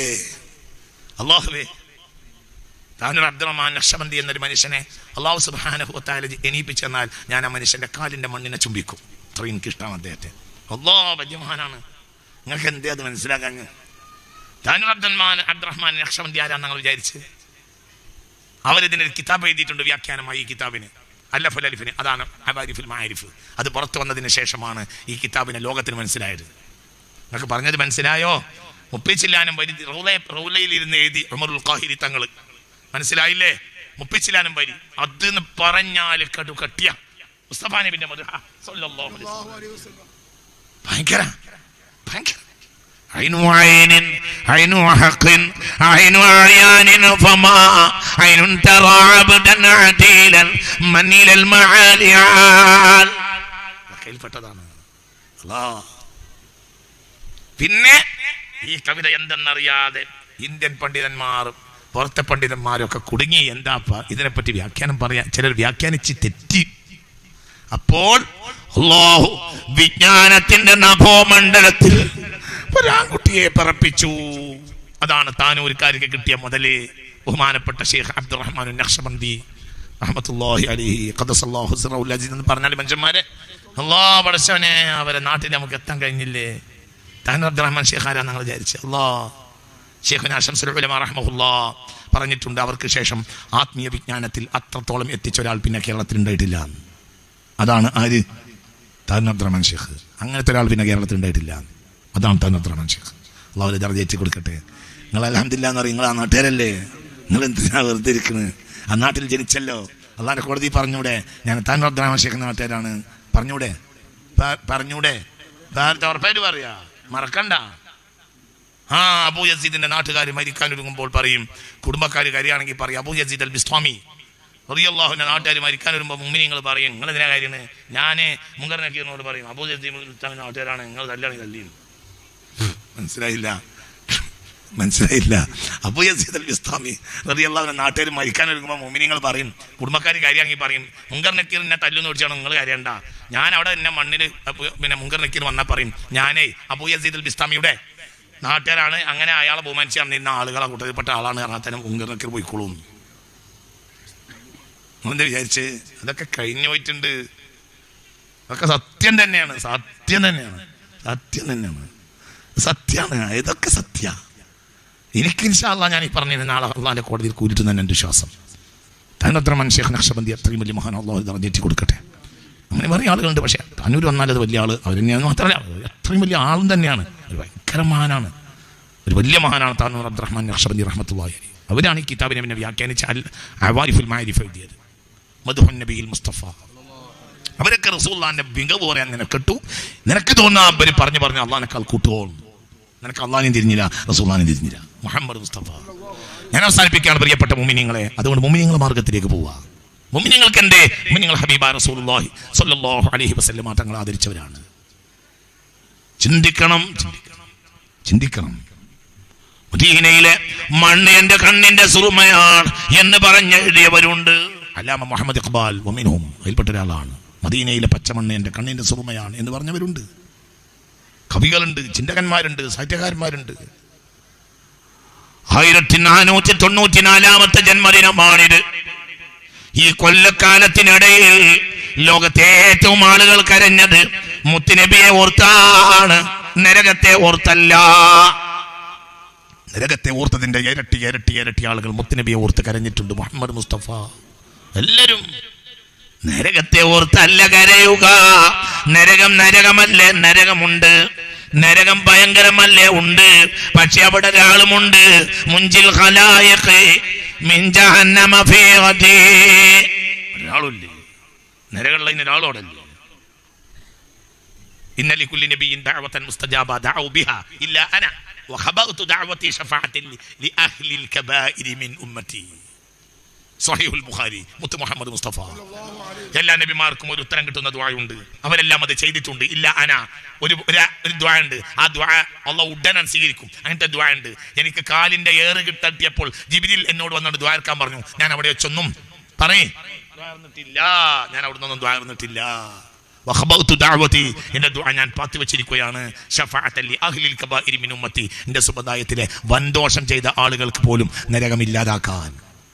താനൂർ അബ്ദുറഹ്മാൻ നഖ്ശബന്ദി എന്നൊരു മനുഷ്യനെ അല്ലാഹു സുബ്ഹാനഹു വ തആല എണീപ്പിച്ചെന്നാൽ ഞാൻ ആ മനുഷ്യന്റെ കാലിന്റെ മണ്ണിനെ ചുംബിക്കും. അത്രയും എനിക്കിഷ്ടമാണ് അദ്ദേഹത്തെ. അല്ലാഹ് വലിയ മഹാനാണ്. നിങ്ങൾക്ക് എന്തേ അത് മനസ്സിലാക്കാൻ? താനൂർ അബ്ദുറഹ്മാൻ നഖ്ശബന്ദി ആരാന്ന് ഞങ്ങൾ വിചാരിച്ച്. അവരിതിനൊരു കിതാബ് എഴുതിയിട്ടുണ്ട് വ്യാഖ്യാനമായി. ഈ കിതാബിന് അല്ലഫുൽ അലിഫിന്, അതാണ് അവാരിഫുൽ മാരിഫ്. അത് പുറത്തു വന്നതിന് ശേഷമാണ് ഈ കിതാബിനെ ലോകത്തിന് മനസ്സിലായത്. നിങ്ങൾക്ക് പറഞ്ഞത് മനസ്സിലായോ? മുപ്പിച്ചില്ലാനും വരി റൗലയിലിരുന്ന് എഴുതി ഉമറുൽ ഖാഹിരി തങ്ങൾ. മനസ്സിലായില്ലേ? മുപ്പിച്ചില്ലാനും വരി അതെന്ന് പറഞ്ഞാൽ കടു കട്ടിയ മുസ്തഫ നബിന്റെ മദ്ഹ സല്ലല്ലാഹു അലൈഹി വസല്ലം. ഭയങ്കര ഭയങ്കര عين عين عين حق عين عيان فما عين ترى عبدا عديلا من الى المعالي عال. കേൾപ്പെട്ടതാണ് അല്ലാഹ്. പിന്നെ ഈ കവിത എന്തെന്നറിയാതെ ഇന്ത്യൻ പണ്ഡിതന്മാരും പുറത്തെ പണ്ഡിതന്മാരൊക്കെ കുടുങ്ങി. എന്താപ്പ ഇതിനെപ്പറ്റി വ്യാഖ്യാനം പറയാൻ ചിലർ വ്യാഖ്യാനിച്ച് തെറ്റി. അപ്പോൾ അല്ലാഹു വിജ്ഞാനത്തിന്റെ നഭോമണ്ഡലത്തിൽ ഒരാൺകുട്ടിയെ പറപ്പിച്ചു. അതാണ് താനൂർക്കാർക്ക് കിട്ടിയ മുതല്. ബഹുമാനപ്പെട്ട ഷെയ്ഖ് അബ്ദുറഹ്മാൻ നഖ്ശബന്ദി റഹ്മത്തുള്ളാഹി അലൈഹി ഖദ്ദസല്ലാഹു സിറഹുൽ അസീസ് എന്ന് പറഞ്ഞാൽ മനുഷ്യന്മാരെ അല്ലാഹ് പടച്ചവനെ അവരെ നാട്ടിൽ നമുക്ക് എത്താൻ കഴിഞ്ഞില്ലേ. താനൂർ അബ്ദുറഹ്മാൻ ഷെയ്ഖ് ആരാ നിങ്ങൾ വിചാരിച്ചു? അല്ലാഹ് ഷെയ്ഖുനാ ശംസുൽ ഉലമാ റഹ്മഹുല്ലാഹ് പറഞ്ഞിട്ടുണ്ട്, അവർക്ക് ശേഷം ആത്മീയ വിജ്ഞാനത്തിൽ അത്രത്തോളം എത്തിച്ച ഒരാൾ പിന്നെ കേരളത്തിൽ ഉണ്ടായിട്ടില്ല. അതാണ് ആര്? താനൂർ അബ്ദുറഹ്മാൻ ഷെയ്ഖ്. അങ്ങനത്തെ ഒരാൾ പിന്നെ കേരളത്തിൽ ഉണ്ടായിട്ടില്ല. അതാണ് താനൂർ അബ്ദുറഹ്മാൻ ഷെയ്ഖ്. അള്ളാഹു ദർജ ഏറ്റി കൊടുക്കട്ടെ. നിങ്ങൾ അൽഹംദുലില്ലാ എന്ന് പറയും. നിങ്ങൾ ആ നാട്ടുകാരല്ലേ, നിങ്ങൾ എന്തിനാ വെറുതെ ഇരിക്കുന്നത്? ആ നാട്ടിൽ ജനിച്ചല്ലോ. അള്ളാഹിന്റെ കോടതി പറഞ്ഞൂടെ ഞാൻ താനൂർ അബ്ദുറഹ്മാൻ ഷെയ്ഖ് നാട്ടുകാരാണ്? പറഞ്ഞൂടെ? പറഞ്ഞൂടെ? ഉറപ്പായിട്ട് പറയാ, മറക്കണ്ട. അബൂ യസീദിന്റെ നാട്ടുകാർ മരിക്കാനൊരുങ്ങുമ്പോൾ പറയും, കുടുംബക്കാർ കാര്യമാണെങ്കിൽ പറയും അബൂ യസീദ് അൽ ബിസ്താമി റളിയല്ലാഹുവിന്റെ നാട്ടുകാർ മരിക്കാൻ വരുമ്പോൾ മുഅ്മിനീങ്ങൾ പറയും നിങ്ങൾ എന്തിനാ കാര്യമാണ്? ഞാൻ മുങ്കർ നക്കീറിനോട് പറയും അബൂ യസീദ് നാട്ടുകാരാണ്, നിങ്ങൾ തല്ലാണ് തല്ലിയും. മനസ്സിലായില്ല. അബൂ യസീദ് അൽ ബിസ്താമി റളിയല്ലാഹുവിന്റെ നാട്ടുകാർ മരിക്കാൻ ഒരുങ്ങുമ്പോൾ മുഅ്മിനീങ്ങൾ പറയും, കുടുംബക്കാർ കാര്യമാണെങ്കിൽ പറയും മുങ്കർ നക്കീർ എന്നെ തല്ലുന്ന് വെച്ചാണ് നിങ്ങൾ കാര്യണ്ട. ഞാൻ അവിടെ എന്നെ മണ്ണിൽ പിന്നെ മുങ്കർ നക്കീർ വന്നാൽ പറയും ഞാനേ അബൂ യസീദ് അൽ ബിസ്താമിയുടെ നാട്ടുകാരാണ്, അങ്ങനെ അയാളെ ബഹുമാനിച്ച് നടന്നിരുന്ന ആളുകളെ കൂട്ടത്തിൽപ്പെട്ട ആളാണ് കാരണം തന്നെ മുങ്കർ നക്കീർ പോയിക്കോളും. എന്താ വിചാരിച്ച്? അതൊക്കെ കഴിഞ്ഞു പോയിട്ടുണ്ട്. അതൊക്കെ സത്യം തന്നെയാണ്, സത്യം തന്നെയാണ്, സത്യം തന്നെയാണ്, സത്യമാണ്. ഇതൊക്കെ സത്യ. എനിക്ക് ഇൻഷാ അല്ലാഹ് ഞാൻ ഈ പറഞ്ഞിരുന്ന നാളെ അള്ളാഹിന്റെ കോടതിയിൽ കൂരിട്ട് തന്നെ എൻ്റെ വിശ്വാസം. താനൂർ അബ്ദുറഹ്മാൻ ഷെയ്ഖ് നഖ്ശബന്ദി അത്രയും വലിയ മഹാൻ, അള്ളാഹു ദർജ കൊടുക്കട്ടെ. അങ്ങനെ വേറെ ആളുകളുണ്ട്, പക്ഷേ താനൂർ വന്നാലത് വലിയ ആള് അവർ തന്നെയാണ്. മാത്രമല്ല അത്രയും വലിയ ആളും തന്നെയാണ്. ഒരു ഭയങ്കര മഹാനാണ്, ഒരു വലിയ മഹാനാണ് താനൂർ അബ്ദുറഹ്മാൻ നഖ്ശബന്ദി റഹ്മത്തുള്ളാഹി അലൈഹി. അവരാണ് ഈ കിതാബിനെ പിന്നെ വ്യാഖ്യാനിച്ച് അൽ അവാരിഫുൽ മാരിഫ് എഴുതിയത്. മദ്ഹുൻ നബിയിൽ മുസ്തഫ. അവരൊക്കെ റസൂലുള്ളാഹിന്റെ മികവ് പറയാൻ നിനക്കിട്ടു. നിനക്ക് തോന്നുന്ന അവര് പറഞ്ഞു അള്ളാഹിനേക്കാൾ കൂട്ടുപോകും. നിനക്ക് അള്ളാഹിനെയും തിരിഞ്ഞില്ല, റസൂലുള്ളാഹിനെയും തിരിഞ്ഞില്ല. മുഹമ്മദ് മുസ്തഫ. ഞാൻ അവസാനിപ്പിക്കുകയാണ് പ്രിയപ്പെട്ട മുഅ്മിനീങ്ങളെ. അതുകൊണ്ട് മുഅ്മിനീങ്ങളുടെ മാർഗത്തിലേക്ക് പോവുക. മുഅ്മിനീങ്ങൾക്ക് എന്തേ? മുഅ്മിനീങ്ങൾ ഹബീബായ റസൂലുള്ളാഹി സ്വല്ലല്ലാഹു അലൈഹി വസല്ലം തങ്ങൾ ആദരിച്ചവരാണ്. ചിന്തിക്കണം, ചിന്തിക്കണം. മദീനയിലെ മണ്ണ് എന്റെ കണ്ണിന്റെ സുറുമയാണ് എന്ന് പറഞ്ഞെഴുതിയവരുണ്ട്. അല്ലാമ മുഹമ്മദ് ഇഖ്ബാൽ വമിൻഹും അതിൽപ്പെട്ട ഒരാളാണ്. മദീനയിലെ പച്ചമണ്ണ് എന്റെ കണ്ണിന്റെ സുറുമയാണ് എന്ന് പറഞ്ഞവരുണ്ട്. കവികളുണ്ട്, ചിന്തകന്മാരുണ്ട്, സാഹിത്യകാരന്മാരുണ്ട്. 1494 ജന്മദിനമാണിത്. ഈ കൊല്ലക്കാലത്തിനിടയിൽ ലോകത്തെ ഏറ്റവും ആളുകൾ കരഞ്ഞത് മുത്തുനബിയെ ഓർത്താണ്, നരകത്തെ ഓർത്തല്ല. നരകത്തെ ഓർത്തതിന്റെ ഇരട്ടി ഇരട്ടി ഇരട്ടി ആളുകൾ മുത്തുനബിയെ ഓർത്ത് കരഞ്ഞിട്ടുണ്ട്. മുഹമ്മദ് മുസ്തഫ. എല്ലാവരും നരകത്തെ ഓർത്തല്ല കരയുക. നരകം നരകമല്ലേ? നരകമുണ്ട്. നരകം ഭയങ്കരമല്ലേ? ഉണ്ട്. പക്ഷെ അവിടെ ഒരാളുമുണ്ട്. മുൻജിൽ ഖലായിഖ് മിൻ ജഹന്നമ ഫീ ഗദി. ഒരാളില്ലേ നരകമുള്ള ഒരാളോടല്ലേ? ഇന്ന ലികുല്ലി നബിയിൻ ദഅവതൻ മുസ്തജാബ ദഅഉ ബിഹാ ഇല്ലാ അന വഖബഅതു ദഅവതി ശഫാഅത്തൻ ലിഅഹ്ലിൽ കബായിരി മിൻ ഉമ്മതി. സ്വഹീഹുൽ ബുഖാരി. മുത്ത് മുഹമ്മദ് മുസ്തഫ. എല്ലാ നബിമാർക്കും ഒരു ഉത്തരം കിട്ടുന്ന ദുആയുണ്ട്. അവരെല്ലാം അത് ചെയ്തിട്ടുണ്ട്. ഇല്ല അന ഒരു ദുആ ഉണ്ട്. ആ ദുആ അല്ലാഹു ഉടനെ സ്വീകരിക്കും. അങ്ങനത്തെ ദുആ ഉണ്ട്. എനിക്ക് കാലിന്റെ ഏറ് കിട്ടിയപ്പോൾ ജിബ്രീൽ എന്നോട് വന്നിട്ട് ദുആ എടുക്കാൻ പറഞ്ഞു. ഞാൻ അവിടെ വെച്ചൊന്നും ദുആ ഞാൻ അവിടെ നിന്നൊന്നും ദുആ ഇരുന്നിട്ടില്ല. വഖബഅതു ദഅവതി, എന്റെ ദുആ ഞാൻ പാത്തി വെച്ചിരിക്കുകയാണ്. ശഫാഅത്തൻ ലിഅഹ്ലിൽ കബായിരി മിൻ ഉമ്മതി, എന്റെ സമുദായത്തിലെ വൻദോഷം ചെയ്ത ആളുകൾക്ക് പോലും നരകമില്ലാതാക്കാൻ.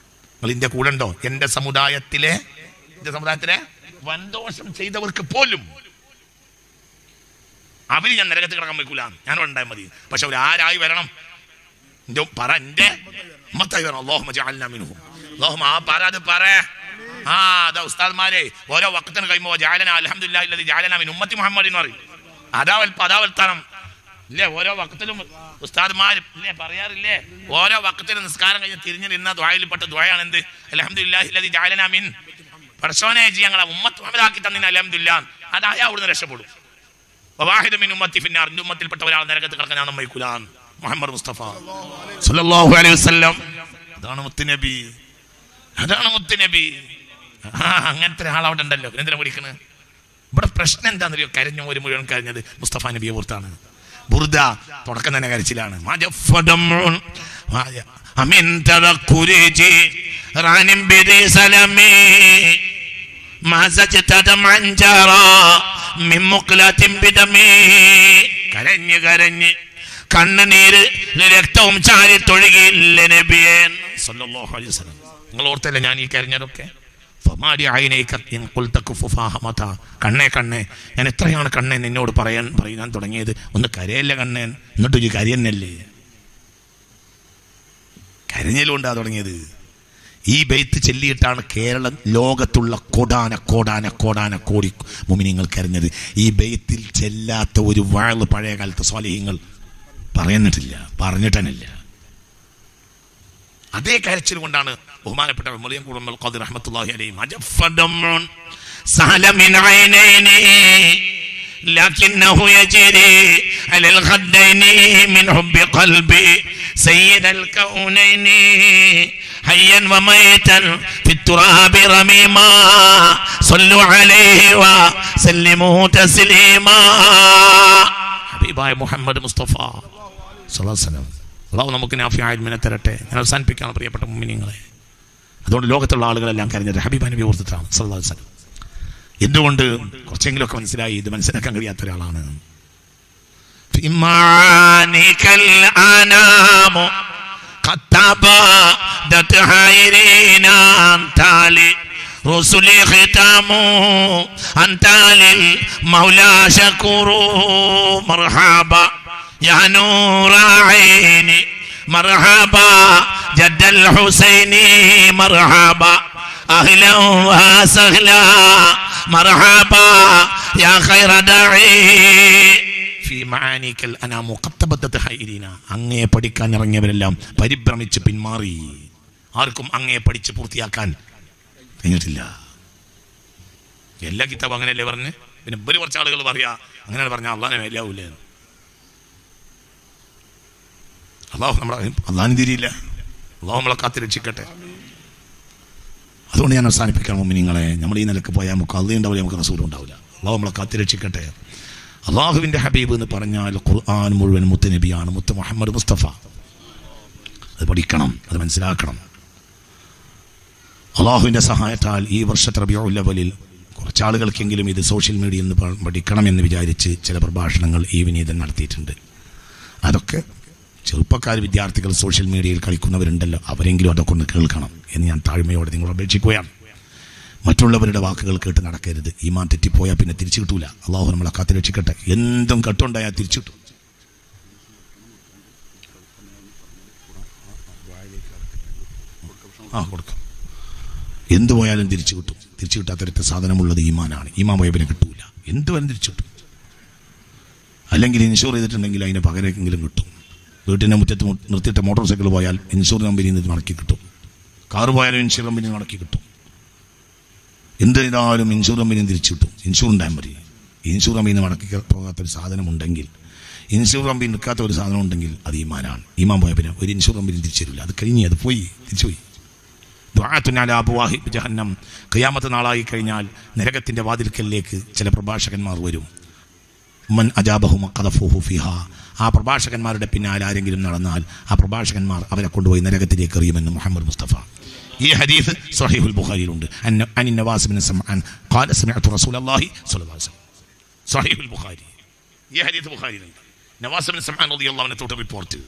നിങ്ങൾ ഇതിന്റെ കൂടെ ഉണ്ടോ? എന്റെ സമുദായത്തിലെ വൻദോഷം ചെയ്തവർക്ക് പോലും അവര് ഞാൻ നരകത്തിൽ കിടക്കാൻ വയ്ക്കൂല. ഞാൻ ഉണ്ടായാൽ മതി. പക്ഷെ അവർ ആരായി വരണം? എന്റെ ഉമ്മത്തായി വരണം. അല്ലാഹുമ്മ ജഅൽനാ മിൻഹും. അല്ലാഹുമ്മ ആ പറ അതാ ഉസ്താദ്മാരെ ഓരോ വഖത്തിന് കഴിയുമ്പോൾ ജഅലനാ അൽഹംദുലില്ലാഹി അല്ലദീ ജഅലനാ മിൻ ഉമ്മത്തി മുഹമ്മദ് എന്ന് പറയും. അതാവൽത്താനം ഇല്ലേ? ഓരോ വഖത്തിലും ഉസ്താദ്മാർ ഇല്ലേ പറയാറില്ലേ? ഓരോ വഖത്തിലും നിസ്കാരം കഴിഞ്ഞ് തിരിഞ്ഞു നിന്ന ദുആയിൽപ്പെട്ട ദുആയാണ് എന്ത്? അൽഹംദുലില്ലാഹി അല്ലദീ ജഅലനാ മിൻ, പടച്ചോനെ ഞങ്ങളെ ഉമ്മത്ത് മുഹമ്മദാക്കി തന്നിന് അൽഹംദുലില്ലാഹ്. അതായ അവിടുന്ന് രക്ഷപ്പെടും. വവാഹിദു മിൻ ഉമ്മത്തി ഫിന്നാർ, എൻ്റെ ഉമ്മത്തിൽപ്പെട്ട ഒരാൾ നരകത്തിൽ കിടക്കാൻ ഞാൻ സമ്മതിക്കൂലാൻ മുഹമ്മദ് മുസ്തഫ സല്ലല്ലാഹു അലൈഹി വസല്ലം. അതാണ് മുത്തുനബി, അതാണ് മുത്തുനബി. അങ്ങനത്തെ ഒരാളവിടെ ഉണ്ടല്ലോ. എന്തിനാ വിളിക്കണത്? ഇവിടെ പ്രശ്നം എന്താണെന്നറിയോ? കരഞ്ഞ ഒരു മുഴുവൻ കരഞ്ഞത് മുസ്തഫ നബിയെ ഓർത്താണ്. ബുർദ തുടക്കം തന്നെ കരച്ചിലാണ്. കരഞ്ഞ് കണ്ണുനീര് രക്തവും ചാരി തൊഴുകയില്ല നബിയേ സല്ലല്ലാഹു അലൈഹി വസല്ലം. നിങ്ങൾ ഓർത്തല്ലേ ഞാൻ ഈ കരഞ്ഞതൊക്കെ? കണ്ണേ ഞാൻ എത്രയാണ് കണ്ണേ നിന്നോട് പറയാൻ തുടങ്ങിയത്? ഒന്ന് കരയല്ല കണ്ണേ, എന്നിട്ട് ഒരു കരയന്നല്ലേ? കരഞ്ഞലുകൊണ്ടാ തുടങ്ങിയത്. ഈ ബൈത്ത് ചൊല്ലിയിട്ടാണ് കേരളം ലോകത്തുള്ള കോടി മുഅ്മിനീങ്ങൾ കരഞ്ഞത്. ഈ ബൈത്തിൽ ചെല്ലാത്ത ഒരു വഅള് പഴയ കാലത്ത് സ്വാലിഹീങ്ങൾ പറഞ്ഞിട്ടല്ല. അതേ കരച്ചിൽ കൊണ്ടാണ് ബഹുമാനപ്പെട്ട മുളിയം കുടുംബൽ ഖാദി റഹ്മത്തുള്ളാഹി അലൈഹി മജഫദമുൻ സഹല മിൻ ഐനൈനി ലകിന്നഹു യജ്രി അലൽ ഖദ്ദൈനി മിൻ ഹുബ്ബി ഖൽബി സയ്യിദൽ കൗനൈനി ഹയ്യൻ വമൈതൻ ഫിത്തുറാബി റമീമാ സല്ലു അലൈഹി വസല്ലിമു തസ്ലീമാ. ഹബീബായ മുഹമ്മദ് മുസ്തഫ സ്വല്ലല്ലാഹു അലൈഹി വസല്ലം. അല്ലാഹു നമുക്ക് നാഫിയായ ഇൽമിനെ തരട്ടെ. ഞാൻ അവസാനിപ്പിക്കാൻ പ്രിയപ്പെട്ട മുഅ്മിനീങ്ങളെ. അതുകൊണ്ട് ലോകത്തുള്ള ആളുകളെല്ലാം കരഞ്ഞത് ഹബീബ നബി ഓർത്തിട്ടാണ് സല്ലല്ലാഹു അലൈഹി വസല്ലം. എന്തുകൊണ്ട്? കുറച്ചെങ്കിലുമൊക്കെ മനസ്സിലായി. ഇത് മനസ്സിലാക്കാൻ കഴിയാത്ത ഒരാളാണ്. رسلي ختاموا أنت للمولى شكور مرحبا يا نور عيني مرحبا جد الحسين مرحبا أهلا وسهلا مرحبا يا خير داعي في معانيك الأنام قد بدت حائرنا. അങ്ങയെ പഠിക്കാൻ ഇറങ്ങിയവരെല്ലാം പരിഭ്രമിച്ച് പിന്മാറി. ആർക്കും അങ്ങയെ പഠിച്ച് പൂർത്തിയാക്കാൻ കഴിഞ്ഞിട്ടില്ല. എല്ലാ കിതാബും അങ്ങനെയല്ലേ പറഞ്ഞ്? പിന്നെ ഇവര് കുറച്ച് ആളുകൾ പറയാ അങ്ങനെയാണ് പറഞ്ഞാൽ അള്ളാഹിനെ മേലാവൂലേ? അള്ളാഹിന് തിരിയില്ല. അള്ളാഹു നമ്മളെ കാത്തി രക്ഷിക്കട്ടെ. അതുകൊണ്ട് ഞാൻ അവസാനിപ്പിക്കാൻ മുഅ്മിനീങ്ങളെ, നമ്മൾ ഈ നിലക്ക് പോയാൽ നമുക്ക് അള്ളാഹ് ഉണ്ടാവില്ല, നമുക്ക് റസൂലും ഉണ്ടാവില്ല. അള്ളാഹു നമ്മളെ കാത്തി രക്ഷിക്കട്ടെ. അള്ളാഹുവിൻ്റെ ഹബീബ് എന്ന് പറഞ്ഞാൽ ഖുർആൻ മുഴുവൻ മുത്തുനബിയാണ്, മുത്ത് മുഹമ്മദ് മുസ്തഫ. അത് പഠിക്കണം, അത് മനസ്സിലാക്കണം. അള്ളാഹുവിൻ്റെ സഹായത്താൽ ഈ വർഷത്തെ റബീഉൽ അവ്വലിൽ കുറച്ചാളുകൾക്കെങ്കിലും ഇത് സോഷ്യൽ മീഡിയയിൽ നിന്ന് പഠിക്കണമെന്ന് വിചാരിച്ച് ചില പ്രഭാഷണങ്ങൾ ഈ വിനീതൻ നടത്തിയിട്ടുണ്ട്. അതൊക്കെ ചെറുപ്പക്കാർ, വിദ്യാർത്ഥികൾ സോഷ്യൽ മീഡിയയിൽ കളിക്കുന്നവരുണ്ടല്ലോ, അവരെങ്കിലും അതൊക്കെ ഒന്ന് കേൾക്കണം എന്ന് ഞാൻ താഴ്മയോടെ നിങ്ങൾ അപേക്ഷിക്കുകയാണ്. മറ്റുള്ളവരുടെ വാക്കുകൾ കേട്ട് നടക്കരുത്. ഈമാൻ തെറ്റിപ്പോയാൽ പിന്നെ തിരിച്ചു കിട്ടൂല. അള്ളാഹു നമ്മളെ കാത്ത് രക്ഷിക്കട്ടെ. എന്തും കട്ടുണ്ടായാൽ തിരിച്ചു കിട്ടും. കൊടുക്കാം. എന്ത് പോയാലും തിരിച്ചു കിട്ടും. തിരിച്ചു കിട്ടാത്തൊരു സാധനമുള്ളത് ഈമാനാണ്. ഈമാൻ പോയ പിന്നെ കിട്ടൂല. എന്ത് വരും തിരിച്ചു കിട്ടും. അല്ലെങ്കിൽ ഇൻഷുർ ചെയ്തിട്ടുണ്ടെങ്കിൽ അതിന് പകരമെങ്കിലും കിട്ടും. വീട്ടിൻ്റെ മുറ്റത്ത് നിർത്തിയിട്ട് മോട്ടോർ സൈക്കിൾ പോയാൽ ഇൻഷുർ കമ്പനിയിൽ നിന്ന് മടക്കി കിട്ടും. കാറ് പോയാലും ഇൻഷുർ കമ്പനിയിൽ മടക്കി കിട്ടും. എന്ത് ചെയ്താലും ഇൻഷുർ കമ്പനിയും തിരിച്ചു കിട്ടും. ഇൻഷുർ ഉണ്ടായാൽ മതി. ഇൻഷുർ കമ്പനിയിൽ മടക്കി പോകാത്തൊരു സാധനം ഉണ്ടെങ്കിൽ, ഇൻഷുർ കമ്പനി നിൽക്കാത്ത ഒരു സാധനം ഉണ്ടെങ്കിൽ അത് ഈമാനാണ്. ഈമാൻ പോയ പിന്നെ ഒരു ഇൻഷുർ കമ്പനി തിരിച്ചു തരില്ല. അത് കഴിഞ്ഞ് അത് പോയി, തിരിച്ചുപോയി. ജഹന്നം. ഖിയാമത്ത് നാളായി കഴിഞ്ഞാൽ നരകത്തിൻ്റെ വാതിൽക്കലിലേക്ക് ചില പ്രഭാഷകന്മാർ വരും. മൻ അജാബഹും ഖദഫൂഹു ഫിഹാ. ആ പ്രഭാഷകന്മാരുടെ പിന്നാലെ ആരെങ്കിലും നടന്നാൽ ആ പ്രഭാഷകന്മാർ അവരെ കൊണ്ടുപോയി നരകത്തിലേക്ക് എറിയുമെന്ന് മുഹമ്മദ് മുസ്തഫ. ഈ ഹദീസ് സ്വഹീഹുൽ ബുഖാരിയിലുണ്ട്. അൻ നവാസ് ബിൻ സമഅൻ ഖാല സമിഅതു റസൂലല്ലാഹി സ്വല്ലല്ലാഹു അലൈഹി വസല്ലം. സ്വഹീഹുൽ ബുഖാരി. ഈ ഹദീസ് ബുഖാരിയിലുണ്ട്. നവാസ് ബിൻ സമഅൻ റളിയല്ലാഹു അൻഹു തൊട്ട് റിപ്പോർട്ട്.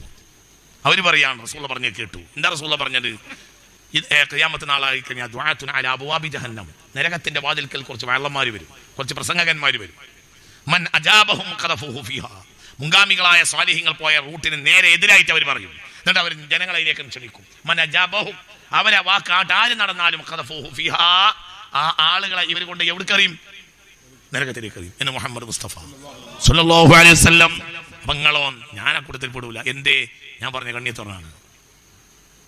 അവർ പറയാണ് റസൂൽ പറഞ്ഞേ കേട്ടു. എന്താ റസൂൽ പറഞ്ഞത്? ഖിയാമത്ത് നാളായി കഴിഞ്ഞാൽ ദുആത്തുൻ അലാ അബ്വാബി ജഹന്നം. നരകത്തിന്റെ വാതിൽക്കൽ കുറച്ച് വള്ളന്മാർ വരും, കുറച്ച് പ്രസംഗകന്മാർ വരും. മൻ അജാബഹും ഖദഫൂഹു ഫിഹാ. മുൻഗാമികളായ സ്വാലിഹീങ്ങൾ പോയ റൂട്ടിന് നേരെ എതിരായിട്ട് അവർ പറയും. എന്നിട്ട് അവർ ജനങ്ങളിലേക്ക് ക്ഷണിക്കും. മൻ അജാബഹും, അവരെ വാക്കാട്ട് ആര് നടന്നാലും ഖദഫൂഹു ഫിഹാ, ആ ആളുകളെ ഇവർ കൊണ്ട് എവിടേക്കറിയും? നരകത്തിലേക്ക് അറിയും എന്ന് മുഹമ്മദ് മുസ്തഫ സ്വല്ലല്ലാഹു അലൈഹി വസല്ലം. പങ്ങളോ ഞാൻ ആ കൂട്ടത്തിൽ പെടൂല. എന്തേ? ഞാൻ പറഞ്ഞ കണ്ണിയത്തോറാണ്,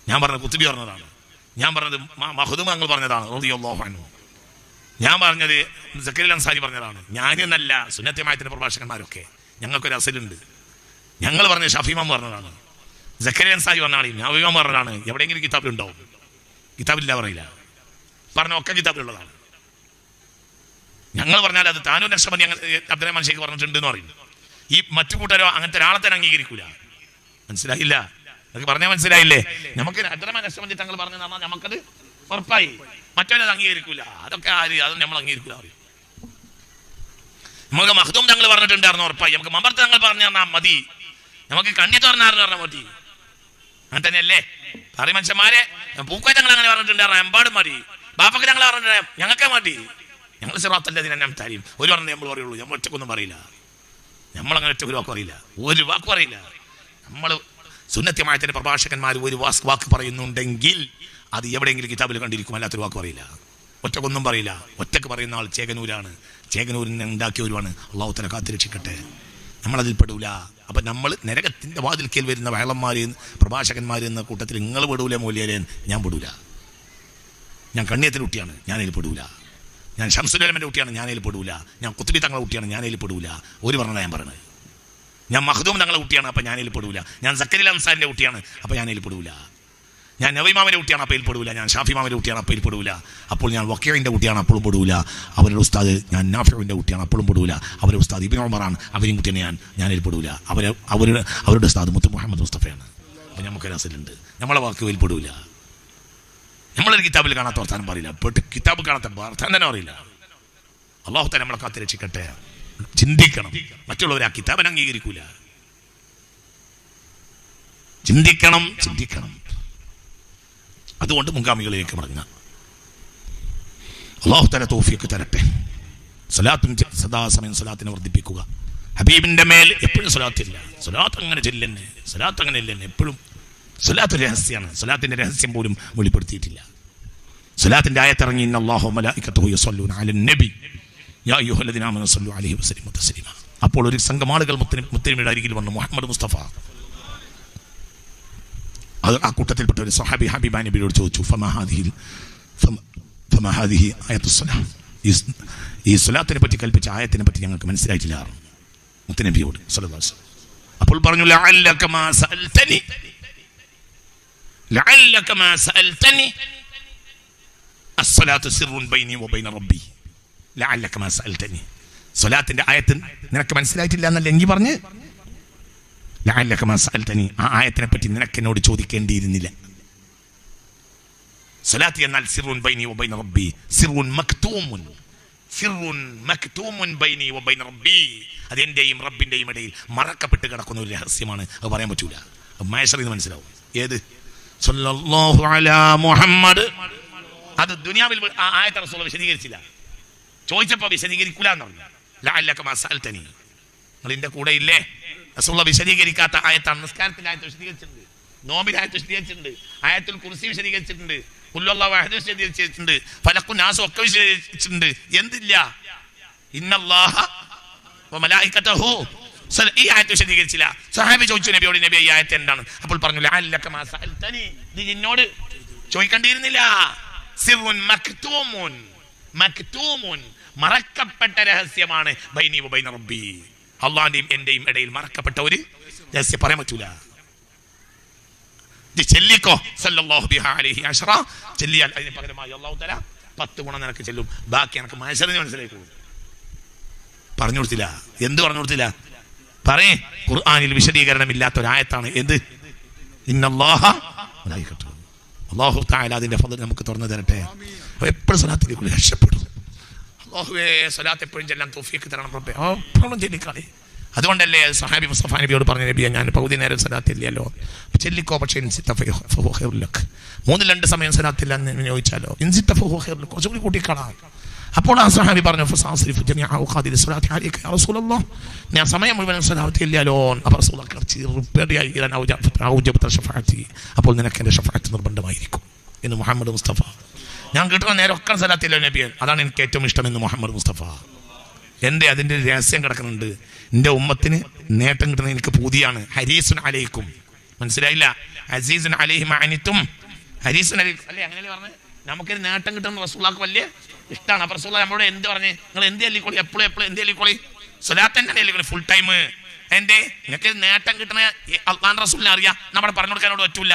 ഞാൻ പറഞ്ഞ കുത്തുബി പറഞ്ഞതാണ്, ഞാൻ പറഞ്ഞത് മഖ്ദൂം തങ്ങൾ പറഞ്ഞതാണ് റളിയല്ലാഹു അൻഹു, ഞാൻ പറഞ്ഞത് സക്കറിയ അൻസാരി പറഞ്ഞതാണ്. ഞാനെന്നല്ല, സുന്നത്ത് ജമാഅത്തിന്റെ പ്രഭാഷകന്മാരൊക്കെ ഞങ്ങൾക്കൊരു അസലുണ്ട്. ഞങ്ങൾ പറഞ്ഞ ഷാഫി ഇമാം പറഞ്ഞതാണ്, സക്കറിയ അൻസാരി പറഞ്ഞാണ്, നബവി ഇമാം പറഞ്ഞതാണ്. എവിടെയെങ്കിലും കിതാബിലുണ്ടാവും? കിതാബില്ല പറയില്ല, പറഞ്ഞ ഒക്കെ കിതാബിലുള്ളതാണ്. ഞങ്ങൾ പറഞ്ഞാൽ അത് താനൂർ നക്ഷമതി അബ്ദുറഹ്മാൻ ഷെയ്ഖ് പറഞ്ഞിട്ടുണ്ട് എന്ന് പറയും. ഈ മറ്റു കൂട്ടരോ അങ്ങനത്തെ ഒരാളെ തന്നെ അംഗീകരിക്കൂല. മനസ്സിലായില്ല? അതൊക്കെ പറഞ്ഞാൽ മനസ്സിലായില്ലേ? നമുക്ക് അബ്ദുറഹ്മാൻ നക്ഷമതി തങ്ങൾ പറഞ്ഞു തന്നാൽ നമുക്കത് ഉറപ്പായി. മറ്റൊരത് അംഗീകരിക്കൂല. അതൊക്കെ ആര്? അത് നമ്മൾ അംഗീകരിക്കൂല പറയും. നമുക്ക് മഖ്ദൂം തങ്ങൾ പറഞ്ഞിട്ടുണ്ടായിരുന്നു, ഉറപ്പായി. നമുക്ക് മമ്പർത്ത് തങ്ങൾ പറഞ്ഞു തന്നാൽ മതി. നമുക്ക് കണ്ണിയത്ത് പറഞ്ഞാൽ മതി. അങ്ങനെ തന്നെയല്ലേ പറയും മനുഷ്യന്മാരെ. പൂക്കോയ തങ്ങൾ അങ്ങനെ പറഞ്ഞിട്ടുണ്ടായിരുന്നു, എമ്പാടും മതി. ബാപ്പക്ക് തങ്ങൾ പറഞ്ഞിട്ടുണ്ടായിരുന്നു, ഞങ്ങൾക്ക് മതി. ഞങ്ങൾ സിറാത്തല്ല ഇതിനെ താരിയും ഒരു പറഞ്ഞേ നമ്മൾ പറയുള്ളൂ. നമ്മൾ ഒറ്റക്കൊന്നും പറയില്ല. നമ്മളങ്ങനെ ഒറ്റ ഒരു വാക്ക് പറയില്ല, ഒരു വാക്ക് പറയില്ല. നമ്മൾ സുന്നത്ത് ജമാഅത്തിന്റെ പ്രഭാഷകന്മാർ ഒരു വാക്ക് പറയുന്നുണ്ടെങ്കിൽ അത് എവിടെയെങ്കിലും കിതാബിൽ കണ്ടിരിക്കും, അല്ലാത്തൊരു വാക്ക് പറയില്ല. ഒറ്റക്കൊന്നും പറയില്ല. ഒറ്റക്ക് പറയുന്ന ആൾ ചേകനൂരാണ്, ചേകനൂരിനെ ഉണ്ടാക്കിയവരുമാണ്. അള്ളാഹു തആല കാത്തിരക്ഷിക്കട്ടെ. നമ്മളതിൽ പെടൂല. അപ്പം നമ്മൾ നരകത്തിൻ്റെ വാതിൽക്കൽ വരുന്ന വയളന്മാർ പ്രഭാഷകന്മാർ എന്ന കൂട്ടത്തിൽ നിങ്ങൾ പെടൂല മൗലിയരെ? ഞാൻ പെടൂല. ഞാൻ കണ്ണിയത്തിൻ്റെ കുട്ടിയാണ്, ഞാനതിൽ പെടൂല. ഞാൻ ശംസുലമൻ്റെ കുട്ടിയാണ്, ഞാനതിൽ പെടൂല. ഞാൻ കുത്തുബി തങ്ങളുടെ കുട്ടിയാണ്, ഞാനതിൽ പെടൂല. ഒരു പറഞ്ഞാൽ ഞാൻ പറഞ്ഞത്. ഞാൻ മഖ്ദൂം തങ്ങളുടെ കുട്ടിയാണ്, അപ്പം ഞാനതിൽ പെടൂല. ഞാൻ സക്കരിയ അൻസാരിൻ്റെ കുട്ടിയാണ്, അപ്പം ഞാനതിൽ പെടൂല. ഞാൻ നബവി ഇമാമിൻ്റെ കുട്ടിയാണ്, അപ്പോൾ ഇതിൽ പെടൂല. ഞാൻ ഷാഫി ഇമാമിൻ്റെ കുട്ടിയാണ്, അപ്പോൾ ഇതിൽ പെടൂല. അപ്പോൾ ഞാൻ വക്കീലിൻ്റെ കുട്ടിയാണ്, അപ്പോഴും പെടൂല. അവരുടെ ഉസ്താദ് ഞാൻ നാഫിയുടെ കുട്ടിയാണ്, അപ്പോഴും പെടൂല. അവരുടെ ഉസ്താദ് ഇബ്നു ഉമറാണ്, അവരെയും കുട്ടിയാണ് ഞാനതിൽ പെടൂല. അവരുടെ ഉസ്താദ് മുത്ത് മുഹമ്മദ് മുസ്തഫയാണ്. അപ്പോൾ നമുക്കൊരു അസലുണ്ട്. നമ്മളെ വാക്കുകളിൽ പെടൂല. നമ്മളൊരു കിതാബിൽ കാണാത്ത വർത്താനം പറയില്ല, കിതാബ് കാണാത്ത വർത്താനം തന്നെ പറയില്ല. അല്ലാഹു തആല നമ്മളെ കാത്തിരക്ഷിക്കട്ടെ. ചിന്തിക്കണം. മറ്റുള്ളവർ ആ കിതാബിനെ അംഗീകരിക്കൂല. ചിന്തിക്കണം. അതുകൊണ്ട് മുൻഗാമികളിലേക്ക് മടങ്ങാം. അല്ലാഹു തആല തൗഫീഖ് തരട്ടെ. സ്വലാത്തും സദാസമയം സ്വലാത്തിനെ വർദ്ധിപ്പിക്കുക. ഹബീബിന്റെ മേൽ എപ്പോഴും സ്വലാത്തില്ല. സ്വലാത്ത് അങ്ങനെ ചെല്ലന്നെ, സ്വലാത്ത് അങ്ങനെ ഇല്ലെന്നെ. എപ്പോഴും സ്വലാത്ത് രഹസ്യമാണ്. സ്വലാത്തിന്റെ രഹസ്യം പോലും വെളിപ്പെടുത്തിയിട്ടില്ല. സ്വലാത്തിന്റെ ആയത്തിറങ്ങി ഇന്നല്ലാഹു മലായികത്തുഹു യസല്ലൂന അലൻ നബി യാ അയ്യുഹല്ലദീന ആമനൂ സല്ലു അലൈഹി വസല്ലിമു തസ്ലീമ. അപ്പോൾ ഒരു സംഘം ആളുകൾ മുത്തനബിയുടെ അരികിൽ വന്നു. മുഹമ്മദ് മുസ്തഫ അത് ആ കൂട്ടത്തിൽപ്പെട്ട ഒരു സ്വഹാബി ഹബീബ നബിയോട് ചോദിച്ചു, ഫമാ ഹാദിഹി ആയത്തുസ്സലാം, ഈ സ്വലാത്തിനെ പറ്റി കൽപ്പിച്ച ആയത്തിനെ പറ്റി ഞങ്ങൾക്ക് മനസ്സിലായിട്ടില്ല മുത്തനബിയോട് സല്ലല്ലാഹു അലൈഹി വസല്ലം. അപ്പോൾ പറഞ്ഞു ലഅല്ലക മാ സഅൽതനി അസ്സലാത്തു സിർറുൻ ബൈനി വബൈന റബ്ബി. ലഅല്ലക മാ സഅൽതനി, സ്വലാത്തിന്റെ ആയത്ത് നിനക്ക് മനസ്സിലായിട്ടില്ല എന്നല്ല എങ്കിൽ പറഞ്ഞ്. ലഅല്ലക മാ സഅൽതനി, ആ ആയത്തിനെ പറ്റി നിനക്ക് എന്നോട് ചോദിക്കേണ്ടിയിരുന്നില്ല. സ്വലാത്ത് എന്നാൽ സിർറുൻ ബൈനി വബൈന റബ്ബി, സിർറുൻ മക്തൂമുൻ ബൈനി വബൈന റബ്ബി. അത് എന്റെയും റബ്ബിന്റെയും ഇടയിൽ മറക്കപ്പെട്ട് കിടക്കുന്ന ഒരു രഹസ്യമാണ്. അത് പറയാൻ പറ്റൂല. മഹേശ്വറിന്ന് മനസ്സിലാവും. ഏത്? സല്ലല്ലാഹു അലാ മുഹമ്മദ്. അത് ദുനിയാവിൽ ആ ആയത്ത് റസൂൽ വിശദീകരിച്ചില്ല. ചോദിച്ചപ്പോൾ വിശദീകരിക്കൂല എന്ന് പറഞ്ഞു. ലഅല്ലക മാ സഅൽതനി, നിങ്ങൾ എന്റെ കൂടെ ഇല്ലേ? റസൂൽ വിശദീകരിക്കാത്ത ആയത്താണ്. നിസ്കാരത്തിന്റെ ആയത്ത് വിശദീകരിച്ചിട്ടുണ്ട്, നോമ്പിന്റെ ആയത്ത് വിശദീകരിച്ചിട്ടുണ്ട്, ആയത്തുൽ കുർസി വിശദീകരിച്ചിട്ടുണ്ട്, ഖുൽ ഹുവല്ലാഹു അഹദ് വിശദീകരിച്ചിട്ടുണ്ട്, ഫലഖുൻ നാസ് ഒക്കെ വിശദീകരിച്ചിട്ടുണ്ട്. എന്തില്ല? ഇന്നല്ലാഹ വ മലായികതഹു. ഈ ആയത്ത് വിശദീകരിച്ചില്ല. സഹാബി ചോദിച്ചു നബിയോട്, നബി ഈ ആയത്ത് എന്താണ്? അപ്പോൾ പറഞ്ഞു ലഅല്ലക മാ സഅൽതനി, നീ എന്നോട് ചോദിക്കേണ്ടിയിരുന്നില്ല. സിർറുൻ മക്തൂമുൻ, മറക്കപ്പെട്ട രഹസ്യമാണ്. ബൈനി വബൈന റബ്ബി, അള്ളാന്റെയും എന്റെയും ഇടയിൽ മറക്കപ്പെട്ട ഒരു രഹസ്യം പറയാൻ പറ്റൂല. ചെല്ലിക്കോ സല്ലല്ലാഹു ബിഹാ അലൈഹി അശ്റ, ചെല്ലിയാൽ അതിന് പകരമായി അല്ലാഹു തആല 10 ഗുണം നിനക്ക് ചെല്ലും. ബാക്കി എനിക്ക് മഹ്ശറിന് മനസ്സിലാക്കൂ. പറഞ്ഞു കൊടുത്തില്ല. എന്ത് പറഞ്ഞു കൊടുത്തില്ല? പറയേ. ഖുർആനിൽ വിശദീകരണമില്ലാത്ത ഒരായത്താണ്. എന്ത്? ഇന്നല്ലാഹ മലായികത്തുഹു. അല്ലാഹു തആല അതിന്റെ ഫضل നമുക്ക് തുറന്നു തരട്ടെ. എപ്പോഴും സ്വലാത്തിലേക്ക് രക്ഷപ്പെടും. അല്ലാഹുവേ, സ്വലാത്ത് എപ്പോഴും ചെല്ലാൻ തൗഫീഖ് തരണം റബ്ബേ. എപ്പോഴും ചെല്ലിക്കാളെ. അതുകൊണ്ടല്ലേ സഹാബി മുസ്തഫ നബിയോട് പറഞ്ഞ, നബിയെ ഞാൻ പകുതി നേരം സ്വലാത്തില്ലല്ലോ, ചെല്ലിക്കോ. പക്ഷേ 3-2 സമയം സ്വലാത്തില്ല എന്ന് ചോദിച്ചാലോ, കുറച്ചുകൂടി കൂട്ടിക്കാളാം. അപ്പോൾ ആ സഹാബി പറഞ്ഞു, ഞാൻ സമയം മുഴുവൻ സ്വലാത്തില്ലല്ലോ. അപ്പോൾ നിനക്ക് എൻ്റെ ഷഫാഅത്ത് നിർബന്ധമായിരിക്കും എന്ന് മുഹമ്മദ് മുസ്തഫ ഞാൻ കിട്ടുന്ന നേരം ഒക്കെ സലാത്തില്ല നബിയെ, അതാണ് എനിക്ക് ഏറ്റവും ഇഷ്ടമെന്ന് മുഹമ്മദ് മുസ്തഫ. എൻ്റെ അതിൻ്റെ രഹസ്യം കിടക്കുന്നുണ്ട്. എൻ്റെ ഉമ്മത്തിന് നേട്ടം കിട്ടുന്നത് എനിക്ക് പൂതിയാണ്. ഹരീസുൻ അലൈക്കും, മനസ്സിലായില്ല? അസീസുൻ അലൈഹി മാനിത്തും ഹരീസുൻ അലൈ അല്ലേ, അങ്ങനെയല്ലേ പറഞ്ഞത്? നമുക്കൊരു നേട്ടം കിട്ടുന്ന റസൂലുള്ളാഹിക്ക് വലിയ ഇഷ്ടമാണ്. അപ്പോൾ റസൂലുള്ളാഹി നമ്മളോട് എന്ത് പറഞ്ഞേ? നിങ്ങൾ എന്ത് ചൊല്ലിക്കോളി, എപ്പോഴും എന്ത് ചൊല്ലിക്കോളി, സ്വലാത്ത് തന്നെ ചൊല്ലിക്കോളി ഫുൾ ടൈം. എന്തേ? നിങ്ങൾക്ക് നേട്ടം കിട്ടുന്ന അല്ലാഹുവിന്റെ റസൂലിനെ അറിയാം, നമ്മുടെ പറഞ്ഞു കൊടുക്കാനോട് പറ്റൂല.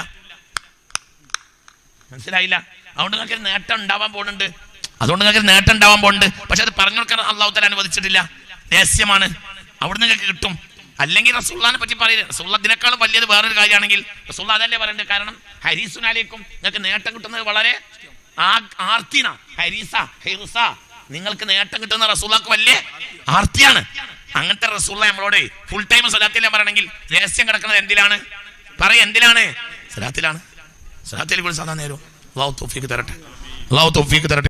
മനസ്സിലായില്ല? അതുകൊണ്ട് നിങ്ങൾക്ക് നേട്ടം ഉണ്ടാവാൻ പോകുന്നുണ്ട്. പക്ഷെ അത് പറഞ്ഞു കൊടുക്കാൻ അല്ലാഹു തആല അനുവദിച്ചിട്ടില്ല, രഹസ്യമാണ്. അവിടെ നിങ്ങൾക്ക് കിട്ടും. അല്ലെങ്കിൽ റസൂലുള്ളാഹിനെ പറ്റി പറയില്ല. റസൂലുള്ളാഹി ഇതിനേക്കാളും വലിയത് വേറൊരു കാര്യമാണെങ്കിൽ റസൂലുള്ളാഹി അതല്ലേ പറയേണ്ടത്. കാരണം ഹരീസുൻ അലൈക്കും, നിങ്ങൾക്ക് നേട്ടം കിട്ടുന്നത് വളരെ ആർത്തിന. ഹരീസ ഹിർസ, നിങ്ങൾക്ക് നേട്ടം കിട്ടുന്ന റസൂലുള്ളാഹിക്ക് വലിയ ആർത്തിയാണ്. അങ്ങനത്തെ റസൂലുള്ളാഹി നമ്മളോട് ഫുൾ ടൈം സ്വലാത്തില്ല പറയണമെങ്കിൽ രഹസ്യം കിടക്കുന്നത് എന്തിലാണ്? എന്തിലാണ്? സ്വലാത്തിലാണ്. സ്വലാത്തിൽ സാധാരണ നേരം. അല്ലാഹു തൗഫീഖ് തരട്ടെ.